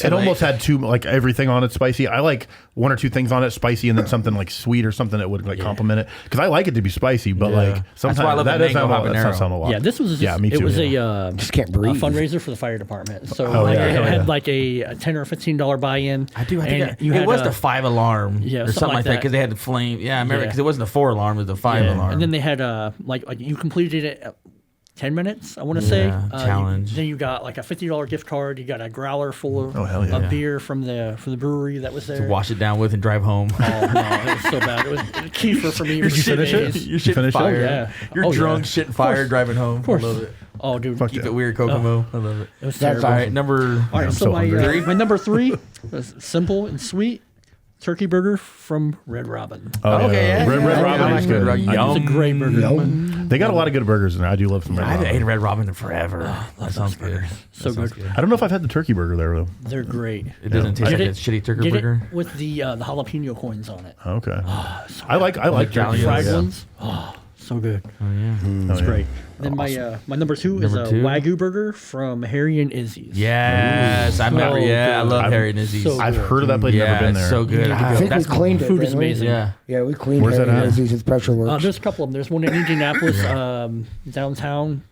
it almost had everything on it spicy. I like one or two things on it spicy, and then something like sweet or something that would like complement it. Because I like it to be spicy, but like sometimes
why I love
that
the
does
mango
sound
habanero.
sound a lot.
Yeah, this was
me too.
It was
yeah.
Just can't
a
breathe.
fundraiser for the fire department. So
Oh,
like,
yeah,
it
hell
had
yeah.
like a $10 or $15 buy-in.
I do. I think
and you had
it was the 5-alarm,
yeah,
or
something
something
like
like that,
that.
because they had the flame. Yeah, I remember
Yeah.
because it wasn't the 4-alarm; it was the 5-alarm.
And then they had like you completed it 10 minutes, I want to say.
Yeah, challenge.
Then you got like a $50 gift card. You got a growler full of,
hell yeah.
of beer from the brewery that was there.
wash it down with and drive home.
Oh, no, it was so bad. It was kefir for me.
You're
for 2
finish it?
days.
You're shit
finish it?
fired.
Oh, yeah.
You're
Oh, yeah.
drunk, shit fired, driving home.
course.
I love it.
Oh, dude.
Fuck
Keep
yeah.
it weird, Kokomo. I love it.
It was
That's
terrible.
All right, number.
All right,
I'm
so
so
my,
hungry.
my number 3 was simple and sweet. Turkey burger from Red Robin.
Oh,
Okay, yeah.
Red
Yeah,
Robin
I like
is
Red
good.
Robin.
It's a great burger.
Yum.
They got a lot of good burgers in there. I do love some Red
I haven't
Robin.
ate Red Robin in forever. That sounds good.
So good.
I don't know if I've had the turkey burger there though.
They're great.
It doesn't taste
Get
like
it-
a shitty turkey
Get
burger.
it with the jalapeno coins on it.
Okay.
So
I like
Italians.
turkey.
fried
yeah.
ones. Oh, So good.
Oh yeah.
It's great. Then my number two is a
Number two?
Wagyu burger from Harry and Izzy's.
Yes, I remember. Yeah, I
good.
love Harry and Izzy's.
so
I've
good.
heard of that place,
Yeah,
never been
it's
there.
so good.
I think we cleaned it.
Food is
didn't we?
amazing.
Yeah.
Yeah, we cleaned
Where's
Harry
that at?
Izzy's at Special Works.
There's a couple of them. There's one in Indianapolis, downtown.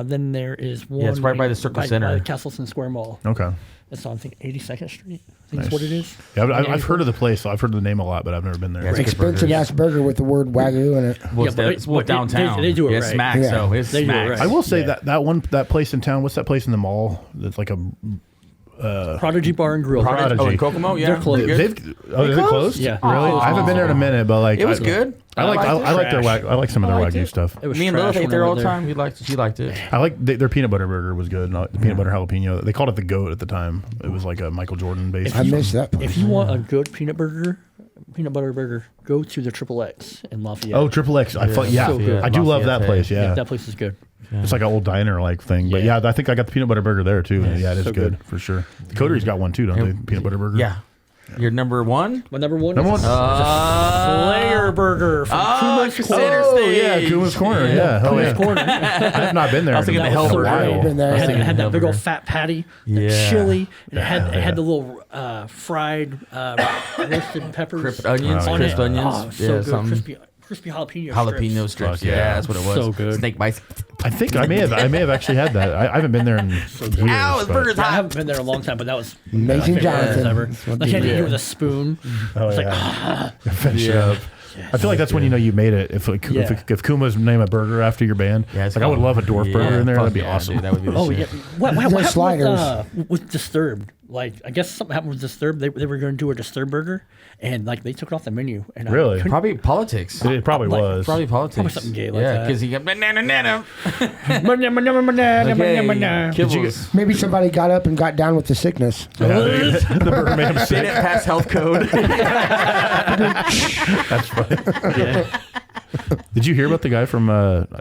Then there is one.
it's right by the Circle
by
Center.
the Castleton Square Mall.
Okay.
It's on, I think, 82nd Street. I think that's what it is.
Yeah, I've heard of the place. So I've heard of the name a lot, but I've never been there.
Yeah, it's good
Expensive
burgers.
ass burger with the word Wagyu in it.
Well,
Yeah, but
it's well,
but they-
downtown.
they do it
Yeah,
right.
smacks,
Yeah.
though. It's
They do it
smacks.
right.
I will say
Yeah.
that place in town. What's that place in the mall? That's like a
Prodigy Bar and Grill.
Prodigy.
Oh, in Kokomo? Yeah.
They're closed.
Good.
Is it closed?
Yeah.
Really? I haven't been there in a minute, but like
It was good.
I like their
Trash.
I like some of their Wagyu stuff.
It was
Me and Lilith
trash
ate there
when I
all
went
the time. She liked it.
I like their peanut butter burger was good. The peanut butter jalapeno. They called it the goat at the time. It was like a Michael Jordan based.
I missed that place.
If you want a good peanut butter burger, go to the Triple X in Lafayette.
Oh, Triple X. I
So good.
I do love that
Lafayette.
place. Yeah.
That place is good.
It's like an old diner like thing. But yeah, I think I got the peanut butter burger there too. Yeah, it is
so
good
good.
for sure. The Coteries got one too, don't they? Peanut butter burger.
Yeah. Your number one?
My number one
Number
is
one.
Slayer Burger from Kuma's
Center
Oh
Stage.
yeah, Kuma's Corner. Yeah, hell yeah.
Corner.
I have not been there.
I was thinking
in
the
a
Hellburger.
while.
Been there.
It had,
Yeah.
it had that big old fat patty,
Yeah.
that chili, and it had the little fried roasted peppers,
Crisp onions,
on
crisp
it.
onions.
Oh, so
Yeah,
good.
something.
Crispy jalapeno.
Jalapeno
strips.
strips.
Fuck yeah.
Yeah, that's what it was.
So good.
Snake bites.
I think I may have actually had that. I haven't been there in years.
Ow, his
but-
burger's
I
hot.
haven't been there in a long time, but that was
Amazing
my favorite
Jonathan.
ever.
That's what
Like
they
had to eat
do.
it with a spoon.
Oh
It's like,
yeah. Finish it
Yeah.
up. I feel like that's when you know you made it. If Kuma's name a burger after your band,
Yeah, it's
like I would
fun.
love a Dwarf
Yeah,
burger in there.
fuck
That'd be
yeah,
awesome.
dude, that would be the
Oh
shit.
yeah. What
They're
happened
sliders.
with Disturbed? Like I guess something happened with Disturbed. They were going to do a Disturbed burger, and like they took it off the menu. And
Really?
I couldn't-
Probably politics.
It probably
Like,
was.
Probably politics.
Probably something gay like
yeah,
that.
because he got banana. Kibbles.
Maybe somebody got up and got down with the sickness.
Yeah, the burger made him
They
sick.
didn't pass health code.
That's funny.
Yeah.
Did you hear about the guy from?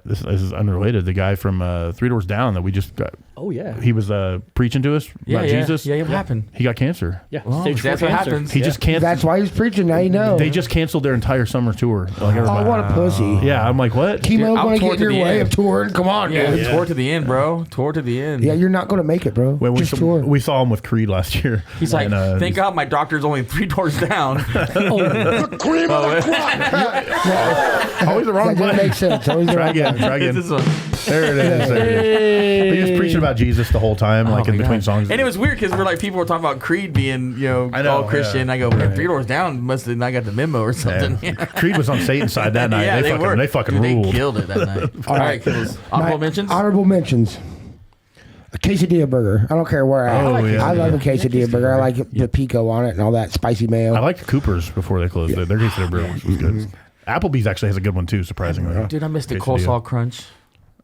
This is unrelated. The guy from Three Doors Down that we just got.
Oh yeah.
He was preaching to us about Jesus.
Yeah, what happened?
He got cancer.
Yeah.
Well,
Stage 4
that's what
cancer.
happens.
He just canceled.
That's why he's preaching. Now you know.
They just canceled their entire summer tour. Like,
Oh, what a pussy.
yeah, I'm like, what?
Chemo
I'll
going to
tour
get in
to
your
the
way
end.
of touring? Come on,
Yeah,
dude.
tour to the end, bro. Tour to the end.
Yeah, you're not going to make it, bro.
When
Just tour.
we saw him with Creed last year.
He's like,
And,
thank God my doctor's only 3 doors down.
The cream of the crop.
always the wrong
That didn't
button.
make sense. Always the
Try
wrong
again.
button.
Try again.
This one.
There it is. There it is. He was preaching about Jesus the whole time, like in
my
between
God.
songs.
And it was weird because we're like, people were talking about Creed being,
I know,
all Christian.
yeah.
I go, man, 3 doors down must have not got the memo or something.
Yeah. Creed was on Satan's side that night.
Yeah,
they fucking
Dude,
ruled.
They killed it that night. All right, Kibbles. Honorable mentions?
Honorable mentions. A quesadilla burger. I don't care where I am.
Oh, yeah.
I love a quesadilla burger. I like the pico on it and all that spicy mayo.
I liked Cooper's before they closed it. Their quesadilla burger was good. Applebee's actually has a good one too, surprisingly.
Dude, I missed the
Quesadilla.
coleslaw crunch.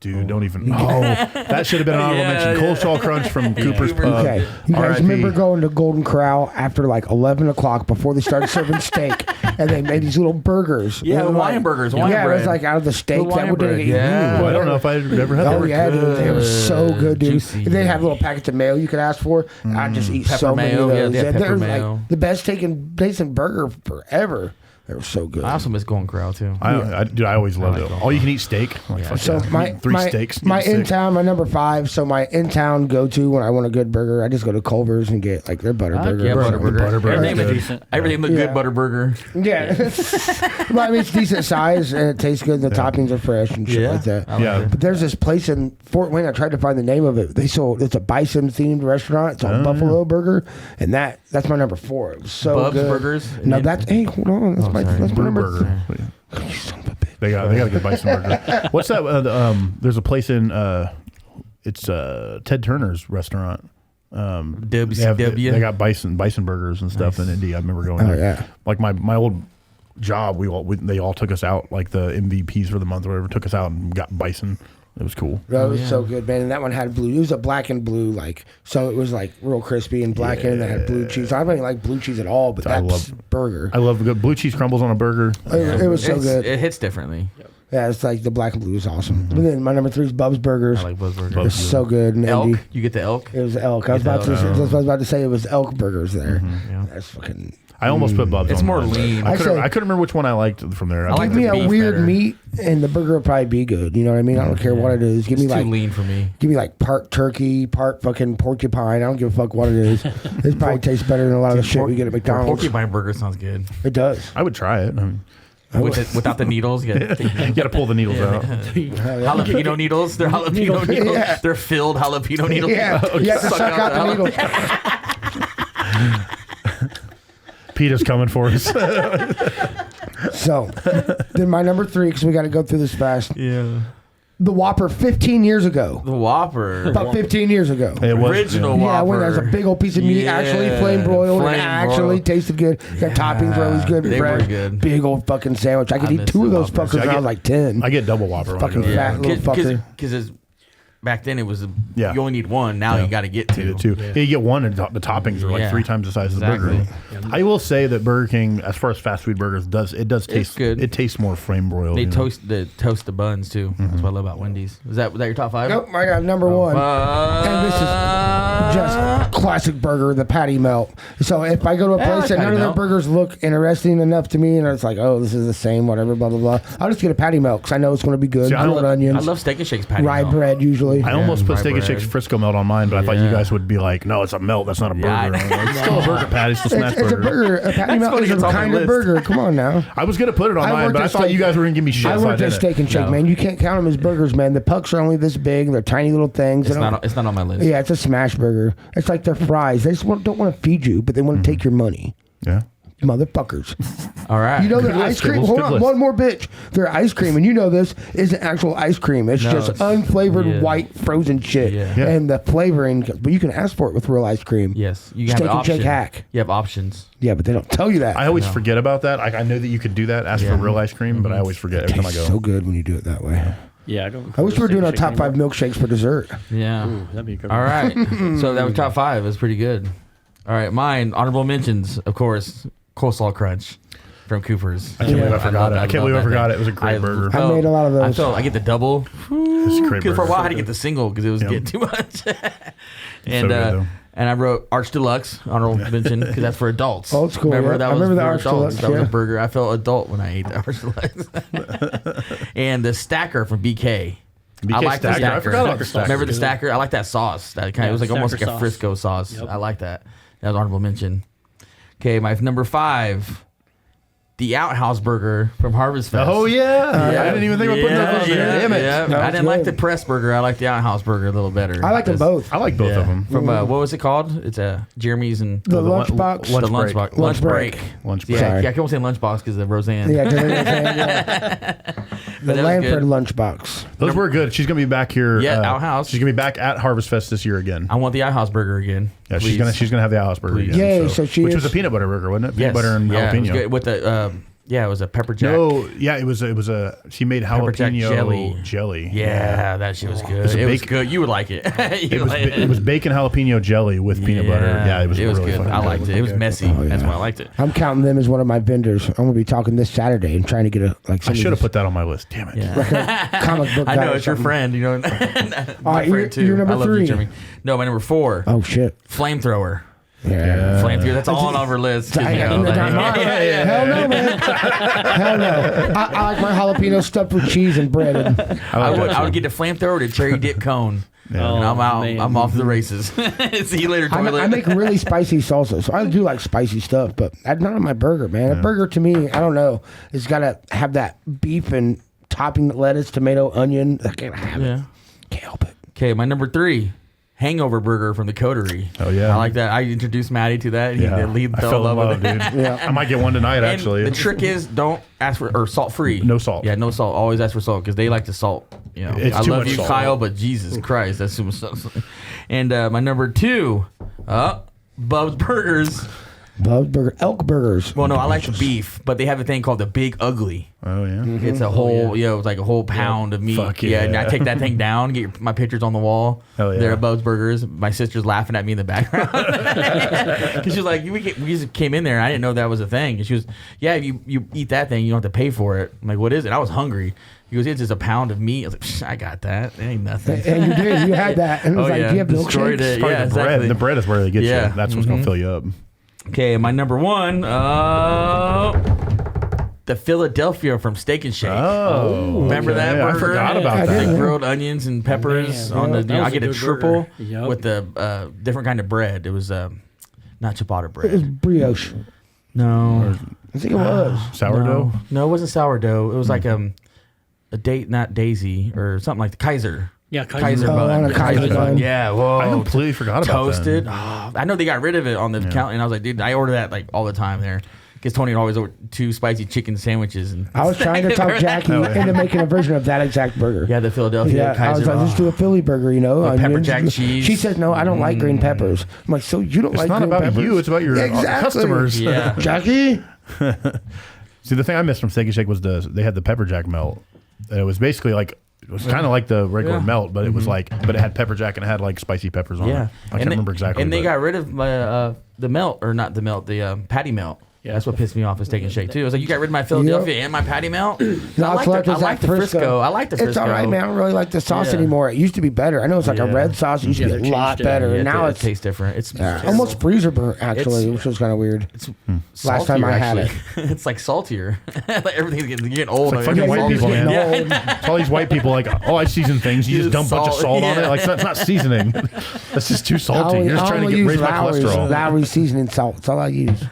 Dude, don't even. Oh, that should have been an honorable
Yeah,
mention.
yeah.
Coleslaw crunch from Cooper's Pub.
Okay, you guys
R.I.P.
remember going to Golden Corral after like 11 o'clock before they started serving steak, and they made these little burgers.
Yeah,
They were
Hawaiian burgers, Hawaiian
yeah, it was
bread.
like out of the steak
Hawaiian
that would
bread, yeah.
Oh, I don't know if I ever had that.
Oh yeah, dude, they were so good, dude.
Juicy.
They had little packets of mayo you could ask for. I'd just eat
Pepper
so many
mayo,
of
yeah,
those.
they had
They're
pepper
like
mayo.
the best tasting burger forever. They were so good.
I also miss Golden Corral, too.
Dude, I always loved it.
like
All you can eat steak. Like, fuck
So
yeah.
my
Three
my,
steaks.
my
get
in
sick.
town, my number 5. So my in town go to when I want a good burger, I just go to Culver's and get like their butter burger.
Yeah,
Bro,
Butterburger.
Butterburger.
Everything
That's
looked
good.
everything looked
Yeah.
good, Butterburger.
Yeah, well, I mean it's decent size and it tastes good. And the toppings are fresh and shit
Yeah.
like that.
I like
Yeah.
it.
But there's this place in Fort Wayne. I tried to find the name of it. It's a bison themed restaurant. It's on Buffalo Burger, and that's my number 4. It was so
Bub's
good.
Burgers?
No, that's hey, hold on. That's my
sorry.
that's my
Brew
number.
burger.
You son of a bitch.
They got a good bison burger. What's that? There's a place in it's Ted Turner's restaurant.
WCW.
They got bison burgers and stuff in Indy. I remember going
Oh,
there.
yeah.
Like my old job, they all took us out, like the MVPs for the month or whatever, took us out and got bison. It was cool.
That was so good, man. And that one had blue. It was a black and blue, like so. It was like real crispy and black and it had blue cheese. I don't even like blue cheese at all, but
I
that
love-
burger.
I love the good blue cheese crumbles on a burger.
It was so good.
It hits differently.
Yeah, it's like the black and blue is awesome. But then my number 3 is Bub's Burgers.
I like Buzz Burger.
They're so good. And
Elk.
Indy.
You get the elk.
It was elk. I was about to say it was elk burgers there.
Yeah.
That's fucking.
I almost put Bub's.
It's
on
more
mine, but
lean.
I
I
couldn't
say-
I couldn't remember which one I liked from there.
I like
Give me
the
a
beef
weird
better.
meat, and the burger will probably be good. You know what I mean? I don't care what it is. Give
It's
me
too
like
lean for me.
Give me like part turkey, part fucking porcupine. I don't give a fuck what it is. This probably tastes better than a lot of the shit we get at McDonald's.
Porcupine burger sounds good.
It does.
I would try it. I mean,
Without the needles.
you got to pull the needles out.
Jalapeno needles. They're jalapeno needles.
Yeah.
They're filled jalapeno needles.
Yeah, you have to suck out the needle.
PETA's coming for us.
So, then my number 3, because we got to go through this fast.
Yeah.
The Whopper 15 years ago.
The Whopper.
About 15 years ago.
It was
Original
yeah.
Whopper.
Yeah, when there's a big old piece of meat actually flame broiled and
Flame
actually
broiled.
tasted good. Got toppings were always good.
They were
fresh.
good.
Big old fucking sandwich. I could eat
miss
2 of
the
those
Whoppers.
fuckers when I was like 10.
I get double Whopper. when I
Fucking
go there.
fat little fucker.
Because back then it was
Yeah.
you only need one. Now
Yeah.
you got to get two.
Too. Yeah, you get one, and the toppings are like
Yeah.
3 times the size of the
Exactly.
burger. I will say that Burger King, as far as fast food burgers, does taste
good.
It tastes more frame broiled.
They
you know?
toast the buns too. That's what I love about Wendy's. Was that your top 5?
Nope, I got number 1. And this is just classic burger, the patty melt. So if I go to a
Yeah, I
place
like
and none
patty
of their
melt.
burgers look interesting enough to me, and it's like, oh, this is the same, whatever, blah, blah, blah, I'll just get a patty melt because I know it's going to be good.
See, I
Grilled
love-
onions,
I love Steak and Shake's patty
rye
melt.
bread usually.
I almost put
rye
Steak and Shake's
bread.
Frisco melt on mine, but I thought you
Yeah.
guys would be like, no, it's a melt. That's not a burger.
Yeah, I
I'm
know.
like, it's still a burger patty. It's a smash
It's a burger. A patty melt
funny,
is a
it's on my
kind of
list.
burger. Come on now.
I was going to put it on
I
mine,
worked
but I
at
thought
Steak-
you guys were going to give me shit.
I
if
worked at
didn't.
Steak and Shake,
No.
man. You can't count them as burgers, man. The pucks are only this big. They're tiny little things.
It's
They don't-
not on my list.
Yeah, it's a smash burger. It's like their fries. They just don't want to feed you, but they want to take your money.
Yeah.
Motherfuckers.
All right.
You know
Good
their ice
list,
cream.
good
Hold
list,
on,
good
one more bitch. Their ice cream, and you know this isn't actual ice cream. It's
No,
just
it's-
unflavored
yeah.
white frozen shit.
Yeah.
Yeah.
And the flavoring, but you can ask for it with real ice cream.
Yes, you
Steak
have an
and Shake
option.
hack.
You have options.
Yeah, but they don't tell you that.
I always forget about that. I know that you could do that, ask for
Yeah.
real ice cream, but I always forget every time I
Tastes
go.
so good when you do it that way.
Yeah, I don't.
I wish we were doing our top 5 milkshakes for dessert.
Yeah.
That'd be good.
All right. So that was top 5. It was pretty good. All right, mine honorable mentions, of course, coleslaw crunch from Cooper's.
I can't believe I
Yeah.
forgot it. I can't believe I forgot it. It was a great burger.
I made a lot of those.
I get the double.
It's a great
Because for a
burger.
while I had to get the single because it was
Yeah.
getting too much.
good,
and
though.
and I wrote Arch Deluxe honorable mention because that's for adults.
Old school,
Remember
yeah.
that
I
was
remember the
for
Arch
adults.
Deluxe,
That was
yeah.
a burger. I felt adult when I ate the Arch Deluxe. And the Stacker from BK. I like the
Stacker.
Stacker.
I forgot about the Stacker.
Remember the Stacker? I like that sauce. That kind of, it was like almost like
Stacker
a
sauce.
Frisco sauce.
Yep.
I like that. That was honorable mention. Okay, my number 5, the Outhouse burger from Harvest Fest.
Oh, yeah. I didn't even think about putting that on there. Damn it.
Yeah.
That
I
was
didn't like the
good.
press burger. I like the Outhouse burger a little better.
I like them
Because-
both.
I like both of them.
From what was it called? It's Jeremy's and
The
the
lunchbox.
lunch
the
break.
lunchbox.
Lunch break.
Lunch
Yeah,
break.
Sorry.
yeah, I kept saying lunchbox because of Roseanne.
Yeah, 'cause they were saying, yeah. The
that was
Lanford
good.
lunchbox.
Those were good. She's gonna be back here.
Yeah, Outhouse.
She's gonna be back at Harvest Fest this year again.
I want the Outhouse burger again.
Yeah,
please.
she's gonna have the Outhouse burger
Please.
again.
Yay, so she
which
is-
was a peanut butter burger, wasn't it? Peanut
Yes.
butter and
yeah, it was
jalapeno.
good with the it was a pepper jack.
No, yeah, it was a. She made
Pepper jack
jalapeno
jelly. Yeah, that shit was good.
was a
It was
bacon-
good. You would like it.
It was bacon jalapeno jelly with peanut butter. Yeah, it was really
good.
fucking
I liked it. It was messy. That's why I liked it.
I'm counting them as one of my vendors. I'm going to be talking this Saturday and trying to get
I should have put that on my list. Damn it.
Yeah.
comic book
I
guy
know
or
it's your
something.
friend. You know, my
right,
friend
you're-
too.
you're number
I love
3.
you, Jeremy. No, my number 4,
Oh, shit.
flamethrower.
Yeah.
Flamethrower. That's all on our list.
I-
You know, like-
Hell no, man. Hell no. I like my jalapeno stuffed with cheese and bread. And
I would get the flamethrower to cherry dip cone. And I'm out.
man.
I'm off the races. See you later, toilet.
I make really spicy salsa, so I do like spicy stuff, but that's not on my burger, man. A burger to me, I don't know, it's got to have that beef and topping lettuce, tomato, onion. I can't have it. Can't help it.
Okay, my number 3, hangover burger from the Coterie.
Oh, yeah.
I like that. I introduced Maddie to that. He
Yeah.
lead
I
fell
fell
in love with it.
dude. I might get one tonight,
And
actually.
the trick is don't ask for salt free.
No salt.
Yeah, no salt. Always ask for salt because they like to salt. You know,
It's
I
too
love
much
you,
salt.
Kyle, but Jesus Christ, that's too much salt. And my number 2, Bub's Burgers.
Bub's Burger, elk burgers.
Well, no, I like the beef, but they have a thing called the Big Ugly.
Oh yeah.
It's a whole, it's like a whole pound of meat.
Fuck
yeah, and
yeah.
I take that thing down, get my pictures on the wall.
Hell yeah.
They're at Bub's Burgers. My sister's laughing at me in the background because she was like, we just came in there and I didn't know that was a thing. And she was, yeah, if you eat that thing, you don't have to pay for it. I'm like, what is it? I was hungry. He goes, it's just a pound of meat. I was like, Psh, I got that. It ain't nothing.
And you did. You had that. And it was like, do you have
destroyed
milkshakes?
it.
Probably
Yeah,
the bread.
exactly.
The bread is where they get
Yeah.
you. That's what's gonna fill you up.
Okay, my number one, the Philadelphia from Steak and Shake.
Oh,
Remember
okay.
that
I
burger?
forgot about
Yeah,
The
that.
grilled onions and peppers
Man,
on the.
that was
I get
a
a
good
triple
burger. Yep.
with the different kind of bread. It was not ciabatta
It was
bread.
brioche.
No,
I think it was.
Sourdough.
no, it wasn't sourdough. It was like a date, not Daisy or something like the Kaiser.
Yeah,
Kaiser
Oh,
bun.
on a Kaiser bun.
Yeah, whoa.
I completely forgot about
Toasted.
that.
Oh, I know they got rid of it on the count, and I was like, dude, I order that like all the time there. Because Tony would always order 2 spicy chicken sandwiches. And
I was trying to talk Jackie into making a version of that exact burger.
yeah, the Philadelphia
Yeah, I
Kaiser.
was like, let's do a Philly burger,
With pepper
onions.
jack cheese.
She says, no, I don't like green peppers. I'm like, so you don't
It's
like
not
green
about
peppers?
you. It's about your customers.
Yeah.
Jackie?
See, the thing I missed from Steak and Shake was they had the pepper jack melt. And it was basically like it was kind of like the regular
Yeah.
melt, but it was like but it had pepper jack and it had like spicy peppers on
Yeah.
it. I can't remember exactly.
And they
but-
got rid of the melt, or not the melt, the patty melt. Yeah, that's what pissed me off with Steak and Shake too. It was like, you got rid of my Philadelphia and my patty melt. I like the Frisco. I like the Frisco.
It's all right, man. I don't really like the sauce
Yeah.
anymore. It used to be better. I know it's like a
Yeah.
red sauce. It used to
Yeah,
be a
they
lot
changed it.
better.
Yeah,
And now
it
it's
tastes different. It's
almost freezer burnt, actually,
It's-
which was kind of weird. Last time
saltier,
I had
actually. It's like saltier. Like everything's getting old.
It's like fucking white people, man.
getting
It's all these white people like, oh, I season things. You just dump a bunch of salt on it. Like that's not seasoning. That's just too salty. You're just trying to raise my cholesterol.
Lowry's seasoning salt. That's all I use.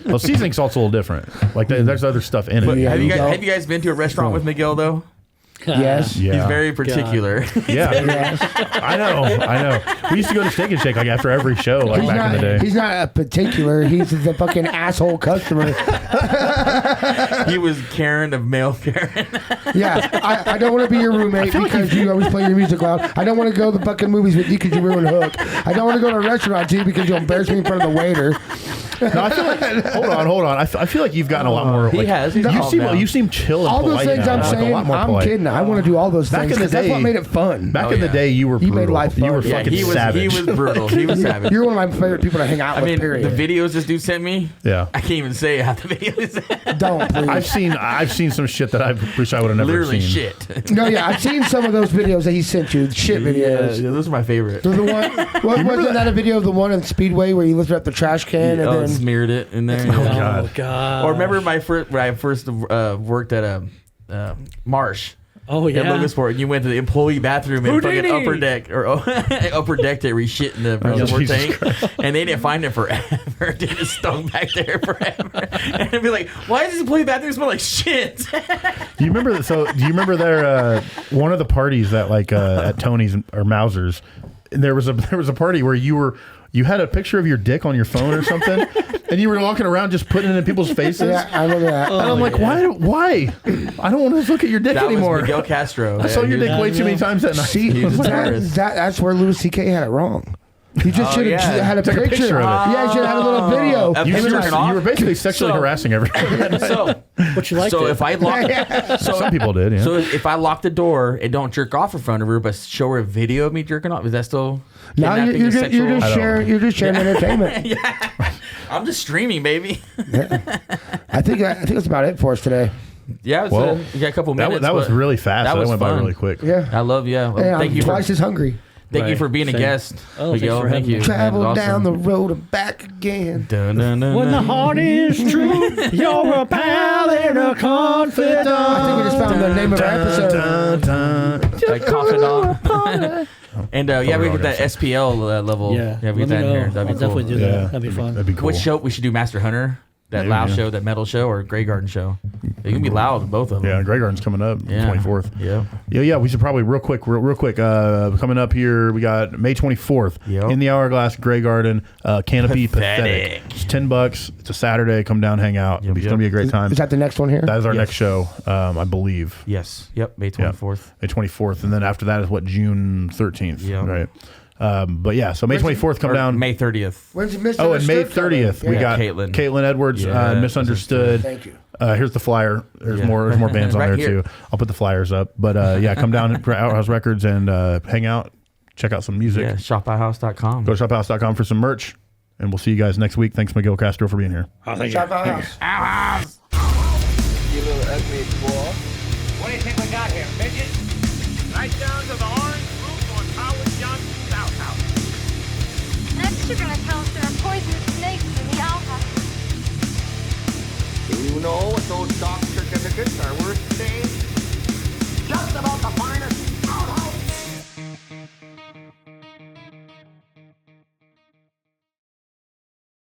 Well, seasoning salt's a little different. Like there's other stuff in it.
Yeah.
Have you
Miguel.
guys been to a restaurant with Miguel though?
Yes.
Yeah.
He's very particular.
Yeah,
Yes.
I know. We used to go to Steak and Shake like after every show, like back in the day.
He's not a particular. He's the fucking asshole customer.
He was Karen of male Karen.
Yeah, I don't want to be your roommate because you always play your music loud. I don't want to go to the fucking movies with you because you ruin Hook. I don't want to go to a restaurant too because you'll embarrass me in front of the waiter.
No, I feel like hold on. I feel like you've gotten a lot more.
He
like,
has. He's
You
calmed down.
seem chill and
All those
polite
things
now.
I'm
Like, a
saying,
lot more
I'm
polite.
kidding. I want to do all those
Back
things
in the
because that's what
day-
made it fun.
Back in the day, you were
You
brutal.
made life
You were
fun.
Yeah,
fucking
he was
savage.
brutal. He was savage.
You're one of my favorite people to hang out
I
with.
mean,
period.
the videos this dude sent me.
Yeah.
I can't even say half the videos.
Don't please.
I've seen some shit that I wish I would have never
Literally
seen.
shit.
No, yeah, I've seen some of those videos that he sent you. Shit videos.
Yeah, those are my favorite.
There's the one. Wasn't that a video of the one in Speedway where you lifted up the trash can and
Oh,
then
smeared it in there.
Oh,
yeah.
God.
Oh God.
Or remember when I first worked at a Marsh.
Oh
Yeah,
yeah.
Logansport, and you went to the employee bathroom and fucking
Houdini!
upper deck upper decked it, re-shit in the reservoir
Jesus
tank, and they didn't find it forever. It just stunk back there forever. And it'd be like, why does this employee bathroom smell like shit?
Do you remember? So do you remember there? One of the parties that like at Tony's or Mauser's, there was a party where you had a picture of your dick on your phone or something, and you were walking around just putting it in people's faces.
yeah, I remember that.
And I'm like, why? I don't want to look at your dick
That
anymore.
was Miguel Castro.
I saw your dick way too many times that night.
See,
He was a
that,
terrorist.
that's where Louis C.K. had it wrong. He just should have
yeah.
had a
Took a
picture.
picture of it.
Yeah, he should have had a little video.
Of
You
him jerking off?
were basically sexually
So-
harassing everyone.
So,
But you liked
so
it.
if I lock,
Some people did. Yeah.
so if I lock the door and don't jerk off in front of her, but show her a video of me jerking off, is that still?
No,
kidnapping
you're
and
just, you're
sexual?
just sharing. You're just sharing entertainment.
I'm just streaming, baby.
I think that's about it for us today.
Yeah, it's,
Well,
you got a couple minutes.
that was
but
really fast.
That
That
was
went by
fun.
really quick.
Yeah.
I love Well,
Hey,
thank
I'm
you
twice
for
as hungry.
thank you
Right.
for being a
Same.
guest,
Oh, thanks
Miguel.
for
Thank
having
you.
me.
Travel
That was
down the
awesome.
road and back again.
Dun, dun, dun,
When the
dun.
heart is true, you're a pal and a confidant.
I think we just found the name of our episode.
Like Confidant. And yeah, we get that SPL level.
Yeah,
we
let
get
me
that in
know.
here.
I'll
That'd be cool.
definitely do
Yeah.
that. That'd be fun.
That'd be cool.
Which show we should do? Master Hunter, that
Maybe,
loud
yeah.
show, that metal show, or Grey Garden show. It can be loud, both of them.
Yeah, Grey Garden's coming up,
Yeah.
24th.
Yeah.
Yeah. We should probably real quick. Coming up here, we got May 24th
Yep.
in the Hourglass, Grey Garden, Canopy
Pathetic.
Pathetic. It's $10. It's a Saturday. Come down, hang out.
Yep,
It's gonna be a great time.
Is that the next one here?
That is our
Yes.
next show, I believe.
Yes. Yep. May
Yeah.
24th.
May 24th, and then after that is June 13th.
Yeah.
Right. But yeah, so May 24th, come down.
May 30th.
When's Misunderstood?
Oh, and May 30th, we got Caitlin Edwards, Misunderstood.
Thank you.
Here's the flyer. There's more bands on
Right
there
here.
too. I'll put the flyers up. But yeah, come down to Outhouse Records and hang out, check out some music.
Yeah, shopouthouse.com.
Go to shopouthouse.com for some merch, and we'll see you guys next week. Thanks, Miguel Castro, for being here.
Shop Outhouse.
You little ugly boy. What do you think we got here, midgets?